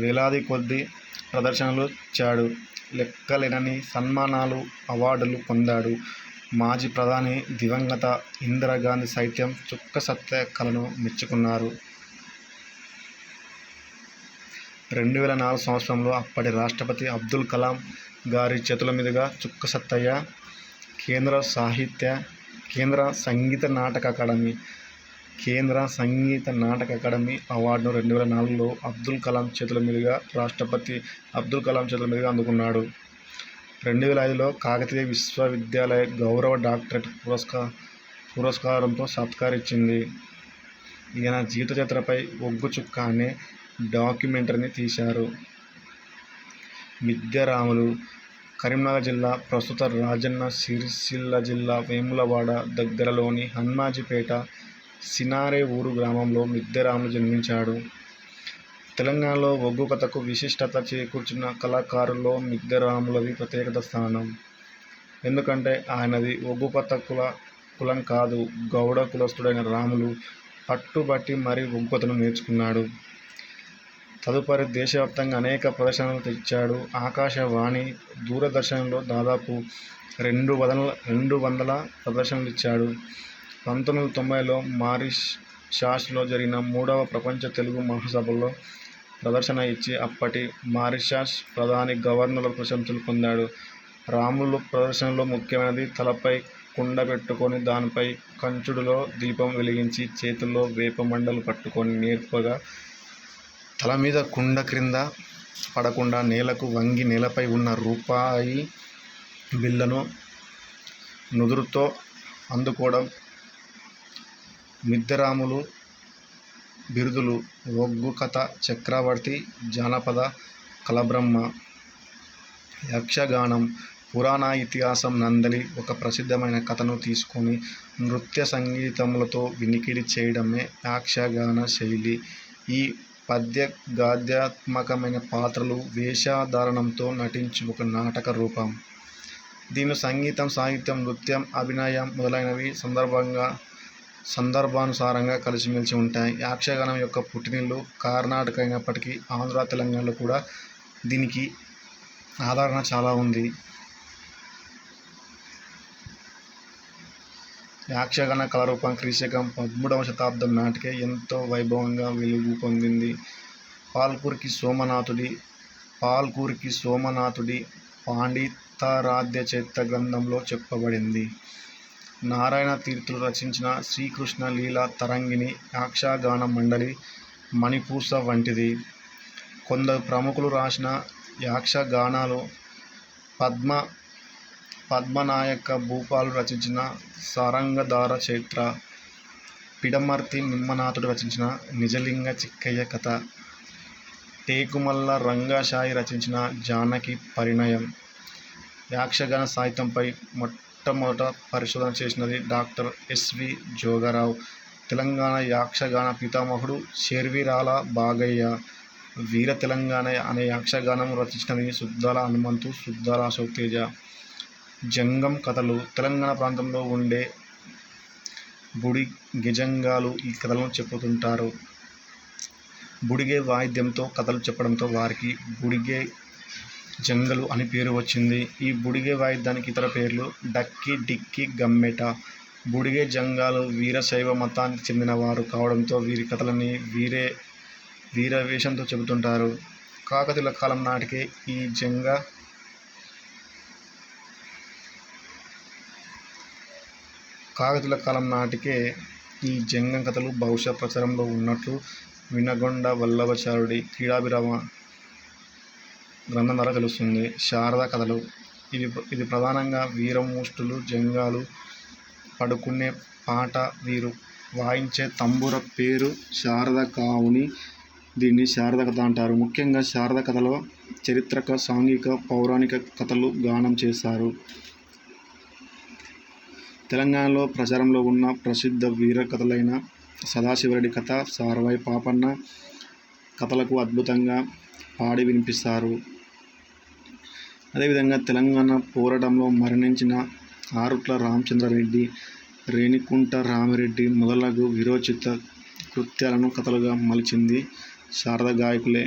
వేలాది కొద్ది ప్రదర్శనలు ఇచ్చాడు. లెక్కలేనన్ని సన్మానాలు, అవార్డులు పొందాడు. మాజీ ప్రధాని దివంగత ఇందిరాగాంధీ సైతం చుక్క సత్తయ్య కళను మెచ్చుకున్నారు. 2004 సంవత్సరంలో అప్పటి రాష్ట్రపతి అబ్దుల్ కలాం గారి చేతుల మీదుగా చుక్క సత్తయ్య కేంద్ర సంగీత నాటక అకాడమీ అవార్డును 2004లో రాష్ట్రపతి అబ్దుల్ కలాం చేతుల మీదుగా అందుకున్నాడు. 2005లో కాకతీయ విశ్వవిద్యాలయ గౌరవ డాక్టరేట్ పురస్కారంతో సత్కరించింది. ఈయన జీవిత చరిత్రపై ఒగ్గు చుక్క అనే డాక్యుమెంటరీని తీశారు. మిద్దెరాములు కరీంనగర్ జిల్లా, ప్రస్తుత రాజన్న సిరిసిల్ల జిల్లా వేములవాడ దగ్గరలోని హన్మాజీపేట సినారె ఊరు గ్రామంలో మిద్దెరాములు జన్మించాడు. తెలంగాణలో ఒగ్గు కథకు విశిష్టత చేకూర్చిన కళాకారుల్లో మిద్దెరాములది ప్రత్యేక స్థానం. ఎందుకంటే ఆయనది ఒగ్గు కథ కులం కాదు, గౌడ కులస్తుడైన రాములు పట్టుబట్టి మరీ ఒగ్గు కథను నేర్చుకున్నాడు. తదుపరి దేశవ్యాప్తంగా అనేక ప్రదర్శనలు తెచ్చాడు. ఆకాశవాణి, దూరదర్శన్లో దాదాపు 200 ప్రదర్శనలు ఇచ్చాడు. 1990లో మారిషస్లో జరిగిన 3వ ప్రపంచ తెలుగు మహాసభలో ప్రదర్శన ఇచ్చి అప్పటి మారిషస్ ప్రధాని గవర్నర్ల ప్రశంసలు పొందాడు. రాములు ప్రదర్శనలో ముఖ్యమైనది తలపై కుండ పెట్టుకొని దానిపై కంచుడులో దీపం వెలిగించి చేతుల్లో వేప మండలు పట్టుకొని నేర్పుగా తల మీద కుండ క్రింద పడకుండా నేలకు వంగి నేలపై ఉన్న రూపాయి బిళ్ళను నుదురుతో అందుకోవడం మిద్దెరాములు బిరుదులు. ఒగ్గు కథ, చక్రవర్తి, జానపద కళబ్రహ్మ, యక్షగానం, పురాణ ఇతిహాసం. నందలి ఒక ప్రసిద్ధమైన కథను తీసుకొని నృత్య సంగీతములతో వినికిడి చేయడమే యక్షగాన శైలి. ఈ పద్య గద్యాత్మకమైన పాత్రలు వేషధారణంతో నటించు ఒక నాటక రూపం. దీనిలో సంగీతం, సాహిత్యం, నృత్యం, అభినయం మొదలైనవి సందర్భానుసారంగా కలిసిమెలిసి ఉంటాయి. యక్షగానం యొక్క పుట్టినిల్లు కర్ణాటక అయినప్పటికీ ఆంధ్ర, తెలంగాణలో కూడా దీనికి ఆదరణ చాలా ఉంది. యక్షగాన కళారూపం క్రీశకం 13వ శతాబ్దం నాటికే ఎంతో వైభవంగా వెలుగు పొందింది. పాల్కురికి సోమనాథుడి పాండితారాధ్య చరిత్ర గ్రంథంలో చెప్పబడింది. నారాయణ తీర్థులు రచించిన శ్రీకృష్ణ లీలా తరంగిణి, యక్షగాన మండలి, మణిపూస వంటిది. కొందరు ప్రముఖులు రాసిన యక్షగానాలు పద్మనాయక భూపాలు రచించిన సారంగధార చరిత్ర, పిడమర్తి నిమ్మనాథుడు రచించిన నిజలింగ చిక్కయ్య కథ, టేకుమల్ల రంగశాయి రచించిన జానకి పరిణయం. యక్షగాన సాహిత్యంపై మొట్టమొదట పరిశోధన చేసినది డాక్టర్ ఎస్.వి. జోగారావు. తెలంగాణ యక్షగాన పితామహుడు శేర్విరాల బాగయ్య. వీర తెలంగాణ అనే యక్షగానం రచించినది సుద్దాల హనుమంతు, సుద్దాల అశోక్ తేజ. జంగం కథలు. తెలంగాణ ప్రాంతంలో ఉండే బుడి గెజంగాలు ఈ కథలను చెప్పుతుంటారు. బుడిగె వాయిద్యంతో కథలు చెప్పడంతో వారికి బుడిగె జంగలు అని పేరు వచ్చింది. ఈ బుడిగె వాయిద్యానికి ఇతర పేర్లు డక్కి, డిక్కి, గమ్మెట. బుడిగె జంగాలు వీరశైవ మతానికి చెందిన వారు కావడంతో వీరి కథలని వీర వేషంతో చెబుతుంటారు. కాకతీయుల కాలం నాటికే ఈ జంగం కథలు బహుశా ప్రచారంలో ఉన్నట్లు వినగొండ వల్లభాచార్యుడి క్రీడాభిరామ గ్రంథం ద్వారా తెలుస్తుంది. శారదా కథలు. ఇది ప్రధానంగా వీరముష్టులు, జంగాలు పడుకునే పాట. వీరు వాయించే తంబుర పేరు శారద కావుని దీన్ని శారద కథ అంటారు. ముఖ్యంగా శారద కథలో చారిత్రక, సాంఘిక, పౌరాణిక కథలు గానం చేస్తారు. తెలంగాణలో ప్రచారంలో ఉన్న ప్రసిద్ధ వీర కథలైన సదాశివరెడ్డి కథ, సారవాయి పాపన్న కథలకు అద్భుతంగా పాడి వినిపిస్తారు. అదేవిధంగా తెలంగాణ పోరాటంలో మరణించిన ఆరుట్ల రామచంద్రారెడ్డి, రేణికుంట రామిరెడ్డి మొదలగు వీరోచిత కృత్యాలను కథలుగా మలిచింది శారద గాయకులే.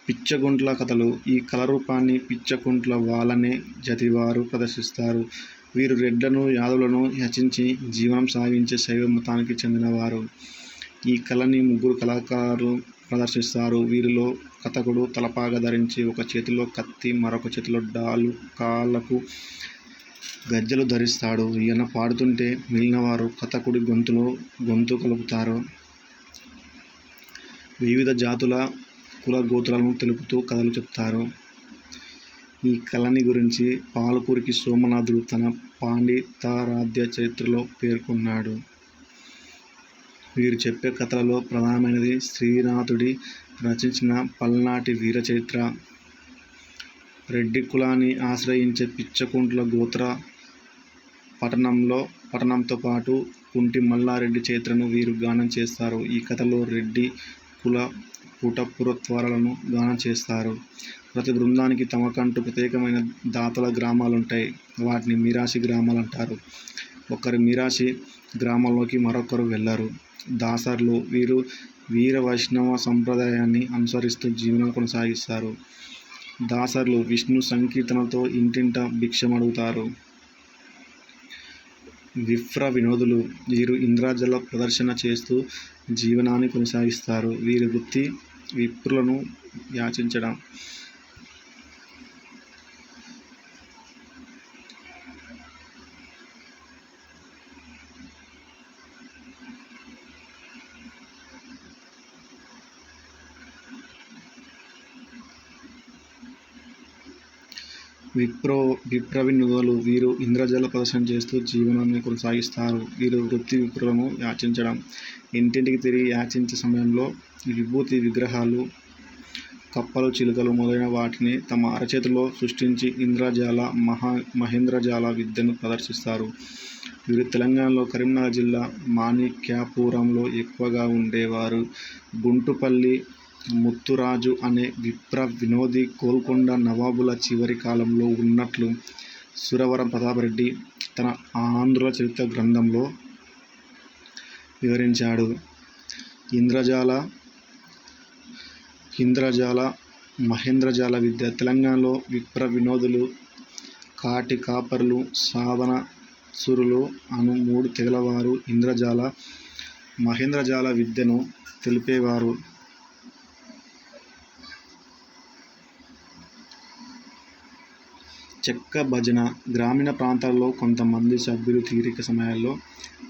పిచ్చగుంట్ల కథలు. ఈ కళారూపాన్ని పిచ్చకుంట్ల వాలనే జతివారు ప్రదర్శిస్తారు. వీరు రెడ్లను, యాదవులను హెచ్చించి జీవనం సాగించే శైవ మతానికి చెందినవారు. ఈ కళని 3 కళాకారులు ప్రదర్శిస్తారు. వీరిలో కథకుడు తలపాగా ధరించి ఒక చేతిలో కత్తి, మరొక చేతిలో డాలు, కాళ్ళకు గజ్జెలు ధరిస్తాడు. ఈయన పాడుతుంటే మిగిలినవారు కథకుడి గొంతులో గొంతు కలుపుతారు. వివిధ జాతుల కుల గోత్రాలను తెలుపుతూ కథలు చెప్తారు. ఈ కళని గురించి పాల్కురికి సోమనాథుడు తన పాండితారాధ్య చరిత్రలో పేర్కొన్నాడు. వీరు చెప్పే కథలలో ప్రధానమైనది శ్రీనాథుడి రచించిన పల్నాటి వీర చరిత్ర. రెడ్డి కులాన్ని ఆశ్రయించే పిచ్చకుంట్ల గోత్ర పఠనంతో పాటు కుంటి మల్లారెడ్డి చరిత్రను వీరు గానం చేస్తారు. ఈ కథలో రెడ్డి కుల పుటపురత్వాలను గానం చేస్తారు. ప్రతి బృందానికి తమకంటూ ప్రత్యేకమైన దాతల గ్రామాలుంటాయి. వాటిని మీరాసి గ్రామాలంటారు. ఒకరి మీరాసి గ్రామంలోకి మరొకరు వెళ్ళరు. దాసర్లు. వీరు వీర వైష్ణవ సంప్రదాయాన్ని అనుసరిస్తూ జీవనం కొనసాగిస్తారు. దాసర్లు విష్ణు సంకీర్తనలతో ఇంటింట భిక్షమడుగుతారు. విప్ర వినోదులు. వీరు ఇంద్రజాల ప్రదర్శన చేస్తూ జీవనాన్ని కొనసాగిస్తారు. వీరి వృత్తి విప్రులను యాచించడం. విప్రో విప్రవినోదులు వీరు ఇంద్రజాల ప్రదర్శన చేస్తూ జీవనాన్ని కొనసాగిస్తారు. వీరు వృత్తి విప్రులను యాచించడం. ఇంటింటికి తిరిగి యాచించే సమయంలో విభూతి విగ్రహాలు, కప్పలు, చిలుకలు మొదలైన వాటిని తమ అరచేతిలో సృష్టించి ఇంద్రజాల మహేంద్రజాల విద్యను ప్రదర్శిస్తారు. వీరు తెలంగాణలో కరీంనగర్ జిల్లా మాణిక్యాపురంలో ఎక్కువగా ఉండేవారు. గుంటుపల్లి ముత్తురాజు అనే విప్ర వినోది గోల్కొండ నవాబుల చివరి కాలంలో ఉన్నట్లు సురవరం ప్రతాపరెడ్డి తన ఆంధ్రుల చరిత్ర గ్రంథంలో వివరించాడు. ఇంద్రజాల మహేంద్రజాల విద్య. తెలంగాణలో విప్ర వినోదులు, కాటి కాపరులు, సాధనసురులు అను 3 తెగలవారు ఇంద్రజాల, మహేంద్రజాల విద్యను తెలిపేవారు. చెక్క భజన. గ్రామీణ ప్రాంతాల్లో కొంతమంది సభ్యులు తీరిక సమయాల్లో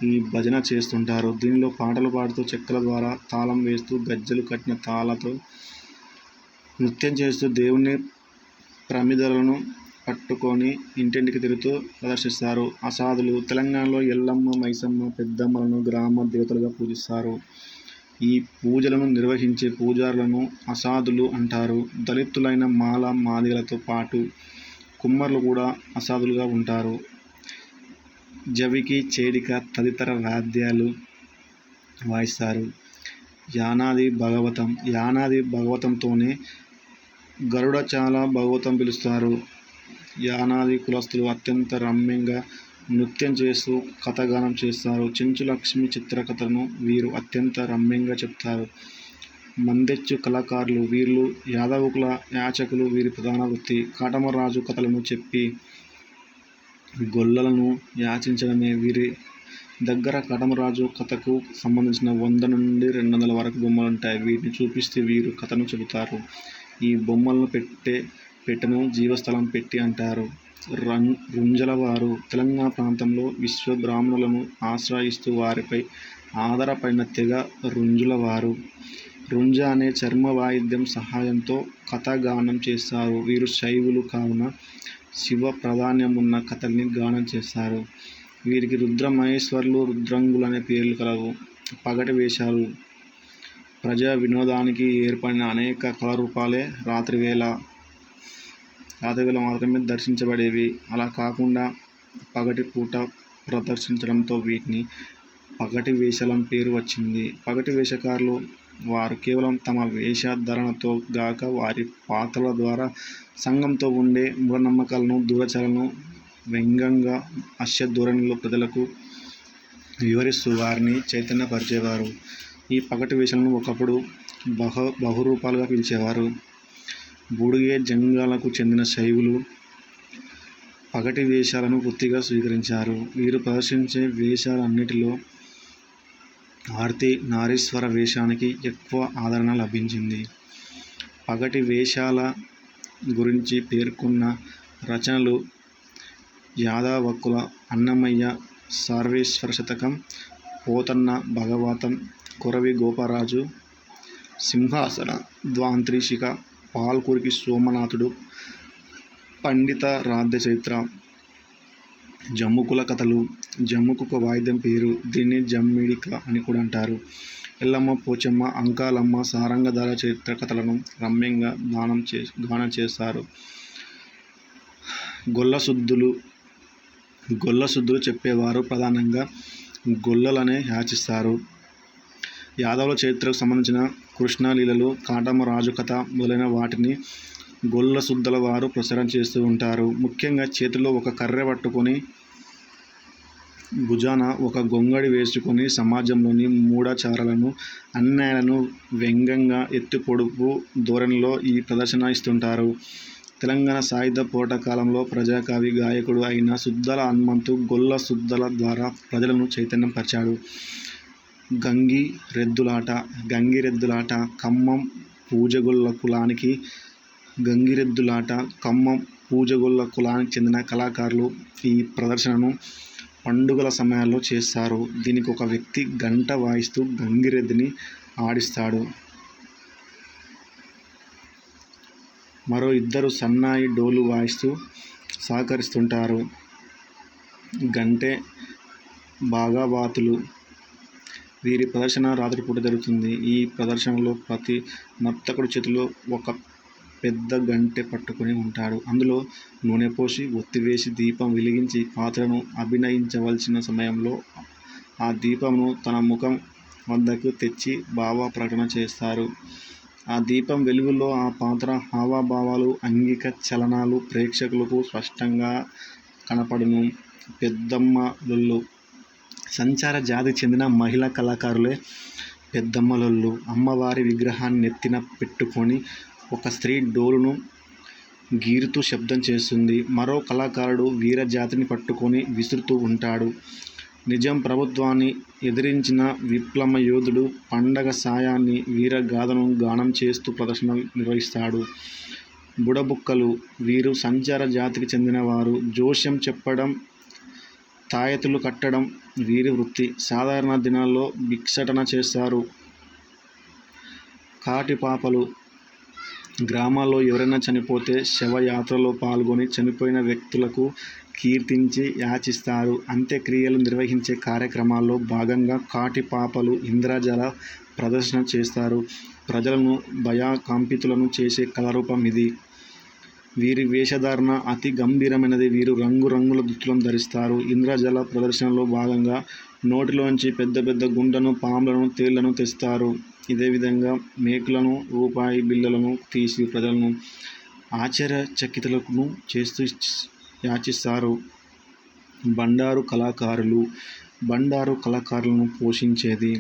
ఈ భజన చేస్తుంటారు. దీనిలో పాటలు పాడుతూ, చెక్కల ద్వారా తాళం వేస్తూ, గజ్జెలు కట్టిన తాళతో నృత్యం చేస్తూ, దేవుని ప్రమిదలను పట్టుకొని ఇంటింటికి తిరుగుతూ ప్రదర్శిస్తారు. అసాధులు. తెలంగాణలో ఎల్లమ్మ, మైసమ్మ, పెద్దమ్మలను గ్రామ దేవతలుగా పూజిస్తారు. ఈ పూజలను నిర్వహించే పూజారులను అసాధులు అంటారు. దళితులైన మాల మాదిగలతో పాటు కుమ్మరులు కూడా అసాధులుగా ఉంటారు. జవికి, చేడిక తదితర వాద్యాలు వాయిస్తారు. యానాది భాగవతంతోనే గరుడచాల భాగవతం పిలుస్తారు. యానాది కులస్తులు అత్యంత రమ్యంగా నృత్యం చేస్తూ కథగానం చేస్తారు. చెంచు లక్ష్మి చిత్రకథను వీరు అత్యంత రమ్యంగా చెప్తారు. మందెచ్చు కళాకారులు. వీళ్ళు యాదవకుల యాచకులు. వీరి ప్రధాన వృత్తి కాటమరాజు కథలను చెప్పి గొల్లలను యాచించడమే. వీరి దగ్గర కాటమరాజు కథకు సంబంధించిన 100 నుండి 200 వరకు బొమ్మలుంటాయి. వీటిని చూపిస్తే వీరు కథను చెబుతారు. ఈ బొమ్మలను పెట్టెను జీవస్థలం పెట్టి అంటారు. రుంజలవారు. తెలంగాణ ప్రాంతంలో విశ్వ బ్రాహ్మణులను ఆశ్రయిస్తూ వారిపై ఆధారపడిన తెగ రుంజులవారు. రుంజ అనే చర్మ వాయిద్యం సహాయంతో కథగానం చేస్తారు. వీరు శైవులు కావున శివ ప్రాధాన్యమున్న కథల్ని గానం చేస్తారు. వీరికి రుద్ర మహేశ్వరులు, రుద్రంగులు అనే పేర్లు కలవు. పగటి వేషాలు. ప్రజా వినోదానికి ఏర్పడిన అనేక కళారూపాలే రాత్రివేళ మాత్రమే దర్శించబడేవి. అలా కాకుండా పగటి పూట ప్రదర్శించడంతో వీటిని పగటి వేషాలని పేరు వచ్చింది. పగటి వేషకారులు వారు కేవలం తమ వేషధారణతో గాక వారి పాత్రల ద్వారా సంఘంతో ఉండే మూఢనమ్మకాలను, దురాచారాలను వ్యంగ్యంగా హాస్య ధోరణిలో ప్రజలకు వివరిస్తూ వారిని చైతన్యపరిచేవారు. ఈ పగటి వేషాలను ఒకప్పుడు బహురూపాలుగా పిలిచేవారు. బూడిగె జంగాలకు చెందిన శైవులు పగటి వేషాలను వృత్తిగా స్వీకరించారు. వీరు ప్రదర్శించే వేషాలన్నిటిలో ఆర్తి నారీశ్వర వేషానికి ఎక్కువ ఆదరణ లభించింది. పగటి వేషాల గురించి పేర్కొన్న రచనలు యాదవకుల అన్నమయ్య సర్వేశ్వర శతకం, పోతన్న భాగవతం, కొరవి గోపరాజు సింహాసన ద్వాంత్రిశిఖ, పాల్కురికి సోమనాథుడు పండిత రాధ్య చరిత్ర. జమ్ముకుల కథలు. జమ్ముకు ఒక వాయిద్యం పేరు. దీన్ని జమ్మిడిక అని కూడా అంటారు. ఎల్లమ్మ, పోచమ్మ, అంకాలమ్మ, సారంగధార చరిత్ర కథలను రమ్యంగా గానం చేస్తారు. గొల్లసుద్దులు చెప్పేవారు ప్రధానంగా గొల్లలనే యాచిస్తారు. యాదవుల చరిత్రకు సంబంధించిన కృష్ణలీలలు, కాటమరాజు కథ మొదలైన వాటిని గొల్లసుద్దల వారు ప్రచారం చేస్తూ ఉంటారు. ముఖ్యంగా చేతిలో ఒక కర్రె పట్టుకొని భుజాన ఒక గొంగడి వేసుకొని సమాజంలోని మూఢాచారాలను, అన్యాయాలను వ్యంగ్యంగా ఎత్తి పొడుపు ధోరణిలో ఈ ప్రదర్శన ఇస్తుంటారు. తెలంగాణ సాయుధ పోరాట కాలంలో ప్రజాకవి, గాయకుడు అయిన సుద్దల హనుమంతు గొల్ల సుద్దల ద్వారా ప్రజలను చైతన్యం పరిచాడు. గంగిరెద్దులాట. ఖమ్మం పూజగొల్ల కులానికి చెందిన కళాకారులు ఈ ప్రదర్శనను పండుగల సమయాల్లో చేస్తారు. దీనికి ఒక వ్యక్తి గంట వాయిస్తూ గంగిరెద్దుని ఆడిస్తాడు. మరో ఇద్దరు సన్నాయి డోలు వాయిస్తూ సహకరిస్తుంటారు. గంటే భాగవతులు. వీరి ప్రదర్శన రాత్రిపూట జరుగుతుంది. ఈ ప్రదర్శనలో ప్రతి నర్తకుడు చేతిలో ఒక పెద్ద గంటె పట్టుకొని ఉంటాడు. అందులో నూనె పోసి, ఒత్తివేసి, దీపం వెలిగించి పాత్రను అభినయించవలసిన సమయంలో ఆ దీపంను తన ముఖం వద్దకు తెచ్చి భావ ప్రకటన చేస్తారు. ఆ దీపం వెలుగులో ఆ పాత్ర హావభావాలు, అంగిక చలనాలు ప్రేక్షకులకు స్పష్టంగా కనపడును. పెద్దమ్మలొల్లు. సంచార జాతికి చెందిన మహిళా కళాకారులే పెద్దమ్మలొల్లు. అమ్మవారి విగ్రహాన్ని నెత్తిన పెట్టుకొని ఒక స్త్రీ డోలును గీరుతూ శబ్దం చేస్తుంది. మరో కళాకారుడు వీరజాతిని పట్టుకొని విసురుతూ ఉంటాడు. నిజాం ప్రభుత్వాన్ని ఎదిరించిన విప్లవ యోధుడు పండగ సాయాన్ని వీరగాథను గానం చేస్తూ ప్రదర్శన నిర్వహిస్తాడు. బుడబుక్కలు. వీరు సంచార జాతికి చెందినవారు. జోస్యం చెప్పడం, తాయెత్తులు కట్టడం వీరి వృత్తి. సాధారణ దినాల్లో భిక్షాటన చేస్తారు. కాటిపాపలు. గ్రామాల్లో ఎవరైనా చనిపోతే శవయాత్రలో పాల్గొని చనిపోయిన వ్యక్తులకు కీర్తించి యాచిస్తారు. అంత్యక్రియలు నిర్వహించే కార్యక్రమాల్లో భాగంగా కాటిపాపలు ఇంద్రజాల ప్రదర్శన చేస్తారు. ప్రజలను భయకంపితులను చేసే కళారూపం ఇది. వీరి వేషధారణ అతి గంభీరమైనది. వీరు రంగురంగుల దుస్తులను ధరిస్తారు. ఇంద్రజాల ప్రదర్శనలో భాగంగా నోటిలోంచి పెద్ద పెద్ద గుంటను, పాములను, తేళ్లను తెస్తారు. ఇదే విధంగా మేకులను, రూపాయి బిళ్లలను తీసి ప్రజలను ఆశ్చర్యచకితులను చేస్తూ యాచిస్తారు. బండారు కళాకారులు. బండారు కళాకారులను పోషించేది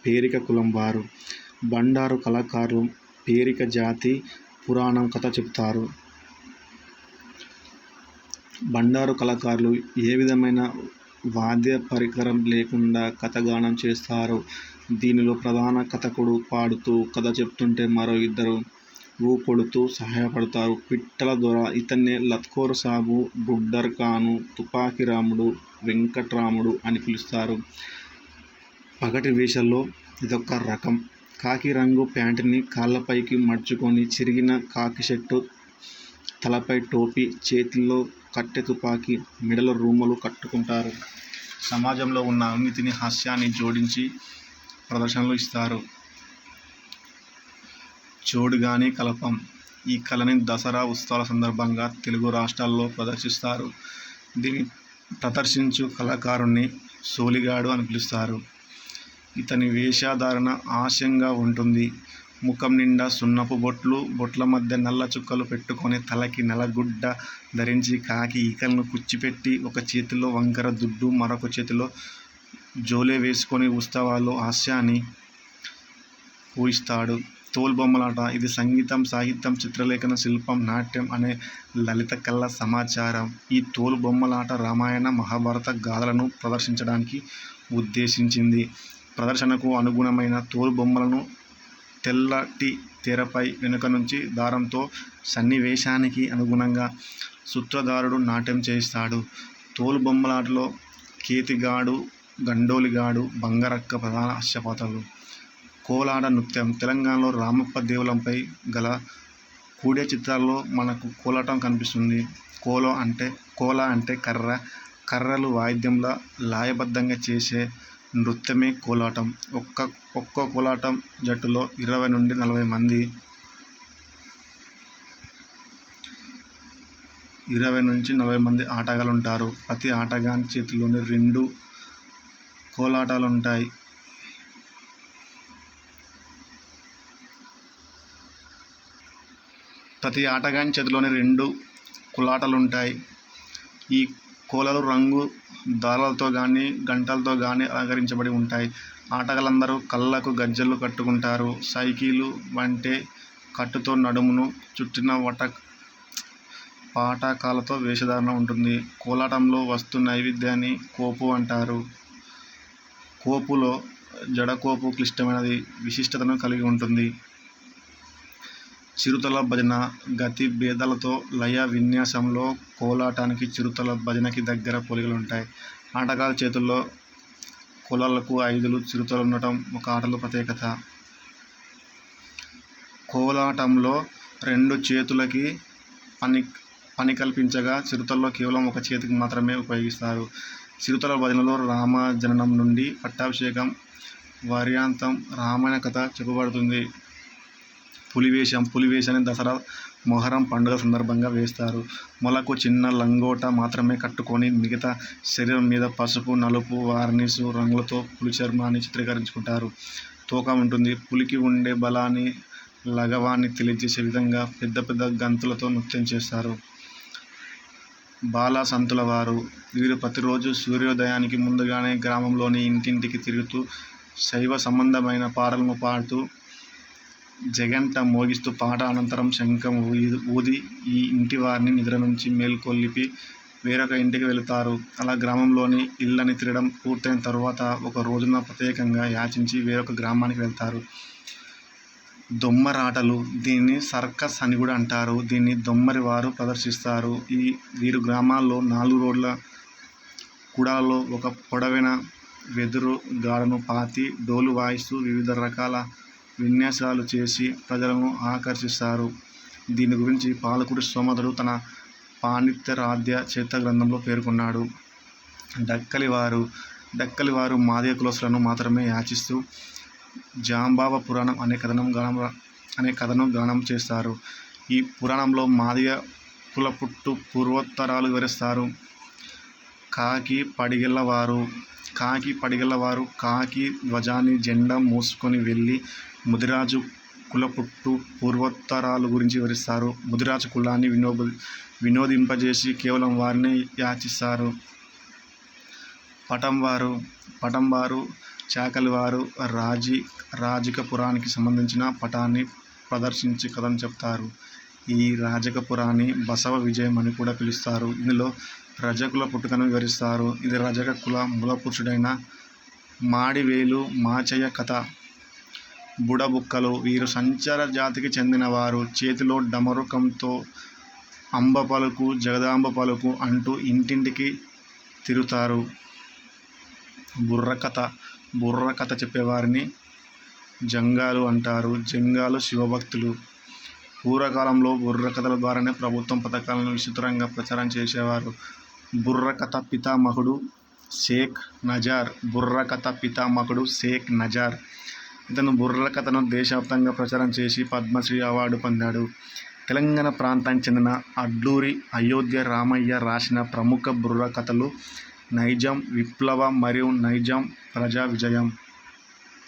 పేరిక కులం వారు. బండారు కళాకారులు పేరిక జాతి పురాణం కథ చెబుతారు. బండారు కళాకారులు ఏ విధమైన వాద్య పరికరం లేకుండా కథగానం చేస్తారు. దీనిలో ప్రధాన కథకుడు పాడుతూ కథ చెబుతుంటే మరో ఇద్దరు ఊకొడుతూ సహాయపడతారు. పిట్టల దొర. ఇతన్నే లత్కోర్ సాబు, బుడ్డర్ ఖాను, తుపాకీ రాముడు, వెంకట్రాముడు అని పిలుస్తారు. పగటి వేషాల్లో ఇదొక రకం. కాకి రంగు ప్యాంటుని కాళ్లపైకి మడుచుకొని, చిరిగిన కాకి షర్టు, తలపై టోపీ, చేతిలో కట్టె తుపాకీ, మెడలో రూమాలు కట్టుకుంటారు. సమాజంలో ఉన్న అవినీతిని, హాస్యాన్ని జోడించి ప్రదర్శనలు ఇస్తారు. చోడుగాని కలపం. ఈ కళని దసరా ఉత్సవాల సందర్భంగా తెలుగు రాష్ట్రాల్లో ప్రదర్శిస్తారు. దీన్ని ప్రదర్శించు కళాకారుణ్ణి సోలిగాడు అని పిలుస్తారు. ఇతని వేషధారణ హాస్యంగా ఉంటుంది. ముఖం నిండా సున్నపు బొట్లు, బొట్ల మధ్య నల్ల చుక్కలు పెట్టుకొని, తలకి నల్లగుడ్డ ధరించి, కాకి ఈకలను కుచ్చిపెట్టి, ఒక చేతిలో వంకర దుడ్డు, మరొక చేతిలో జోలె వేసుకొని ఉత్సవాల్లో హాస్యాన్ని ఊహిస్తాడు. తోలుబొమ్మలాట. ఇది సంగీతం, సాహిత్యం, చిత్రలేఖన, శిల్పం, నాట్యం అనే లలిత కళల సమాచారం. ఈ తోలుబొమ్మలాట రామాయణ, మహాభారత గాథలను ప్రదర్శించడానికి ఉద్దేశించింది. ప్రదర్శనకు అనుగుణమైన తోలుబొమ్మలను తెల్లటి తెరపై వెనుక నుంచి దారంతో సన్నివేశానికి అనుగుణంగా సూత్రధారుడు నాట్యం చేయిస్తాడు. తోలుబొమ్మలాటలో కేతిగాడు, గండోలిగాడు, బంగారక్క ప్రధాన హాస్యపాత్రలు. కోలాట నృత్యం. తెలంగాణలో రామప్ప దేవులంపై గల కూడే చిత్రాల్లో మనకు కోలాటం కనిపిస్తుంది. కోల అంటే కర్ర. కర్రలు వాయిద్యంలా లయబద్ధంగా చేసే నృత్యమే కోలాటం. ఒక్కో కోలాటం జట్టులో 20 నుండి 40 మంది 20 నుంచి 40 మంది ఆటగాళ్ళుంటారు. ప్రతి ఆటగాని చేతిలోని 2 కోలాటాలుంటాయి. ఈ కోలలు రంగు దారాలతో గానీ, గంటలతో గానీ అలంకరించబడి ఉంటాయి. ఆటగాళ్ళందరూ కళ్లకు గజ్జెలు కట్టుకుంటారు. సైకిలు వంటే కట్టుతో నడుమును చుట్టిన పాటకాలతో వేషధారణ ఉంటుంది. కోలాటంలో వస్తు నైవేద్యాన్ని కోపు అంటారు. కోపులో జడకోపు క్లిష్టమైనది విశిష్టతను కలిగి ఉంటుంది. చిరుతల భజన. గతి భేదాలతో లయ విన్యాసంలో కోలాటానికి చిరుతల భజనకి దగ్గర పోలికలుంటాయి. ఆటగాళ్ళ చేతుల్లో కోలలకు 5 చిరుతలుండటం ఒక ఆటలో ప్రత్యేకత. కోలాటంలో 2 చేతులకి పని కల్పించగా చిరుతల్లో కేవలం 1 చేతికి మాత్రమే ఉపయోగిస్తారు. చిరుతల భజనలో రామ జననం నుండి పట్టాభిషేకం పర్యంతం రామాయణ కథ చెప్పబడుతుంది. పులివేషాన్ని దసరా, మొహరం పండుగ సందర్భంగా వేస్తారు. మొలకు చిన్న లంగోట మాత్రమే కట్టుకొని మిగతా శరీరం మీద పసుపు, నలుపు, వార్నిషు రంగులతో పులి చర్మాన్ని చిత్రీకరించుకుంటారు. తోక ఉంటుంది. పులికి ఉండే బలాన్ని, లగవాన్ని తెలియజేసే విధంగా పెద్ద పెద్ద గంతులతో నృత్యం చేస్తారు. బాలసంతుల వారు వీరు ప్రతిరోజు సూర్యోదయానికి ముందుగానే గ్రామంలోని ఇంటింటికి తిరుగుతూ శైవ సంబంధమైన పాటలను పాడుతూ జగంట మోగిస్తూ పాట అనంతరం శంఖం ఊది ఈ ఇంటి వారిని నిద్ర నుంచి మేల్కొల్పి వేరొక ఇంటికి వెళుతారు. అలా గ్రామంలోని ఇళ్ళని తిరగడం పూర్తయిన తరువాత ఒక రోజున ప్రత్యేకంగా యాచించి వేరొక గ్రామానికి వెళ్తారు. దొమ్మరాటలు, దీన్ని సర్కస్ అని కూడా అంటారు. దీన్ని దొమ్మరి వారు ప్రదర్శిస్తారు. వీరు గ్రామాల్లో 4 రోడ్ల కూడలలో ఒక పొడవైన వెదురు గాడను పాతి డోలు వాయిస్తూ వివిధ రకాల విన్యాసాలు చేసి ప్రజలను ఆకర్షిస్తారు. దీని గురించి పాలకుడి సోమదుడు తన పాండిత్యరాధ్య చరిత్ర గ్రంథంలో పేర్కొన్నాడు. డక్కలి వారు మాదిగ కులస్తులను మాత్రమే యాచిస్తూ జాంబావ పురాణం అనే కథను గానం చేస్తారు. ఈ పురాణంలో మాదిగ కులపుట్టు పూర్వోత్తరాలు వివరిస్తారు. కాకి పడిగెళ్ళవారు కాకి ధ్వజాన్ని జెండా మోసుకొని వెళ్ళి ముదిరాజు కులపుట్టు పూర్వోత్తరాలు గురించి వివరిస్తారు. ముదిరాజు కులాన్ని వినోదింపజేసి కేవలం వారిని యాచిస్తారు. పటంవారు చాకలివారు రాజిక పురానికి సంబంధించిన పటాన్ని ప్రదర్శించి కథను చెప్తారు. ఈ రాజక పురాన్ని బసవ విజయం అని కూడా పిలుస్తారు. ఇందులో రజకుల పుట్టుకను వివరిస్తారు. ఇది రజక కుల మూలపురుషుడైన మాడివేలు మాచయ్య కథ. బుడబుక్కలు వీరు సంచార జాతికి చెందినవారు. చేతిలో డమరుకంతో అంబ పలుకు జగదాంబ పలుకు అంటూ ఇంటింటికి తిరుగుతారు. బుర్రకథ చెప్పేవారిని జంగాలు అంటారు. జంగాలు శివభక్తులు. పూర్వకాలంలో బుర్రకథల ద్వారానే ప్రభుత్వం పథకాలను విస్తృతంగా ప్రచారం చేసేవారు. బుర్రకథ పితామహుడు షేక్ నజార్. ఇతను బుర్రకథను దేశవ్యాప్తంగా ప్రచారం చేసి పద్మశ్రీ అవార్డు పొందాడు. తెలంగాణ ప్రాంతానికి చెందిన అడ్లూరి అయోధ్య రామయ్య రాసిన ప్రముఖ బుర్రకథలు నైజాం విప్లవ మరియు నైజాం ప్రజా విజయం.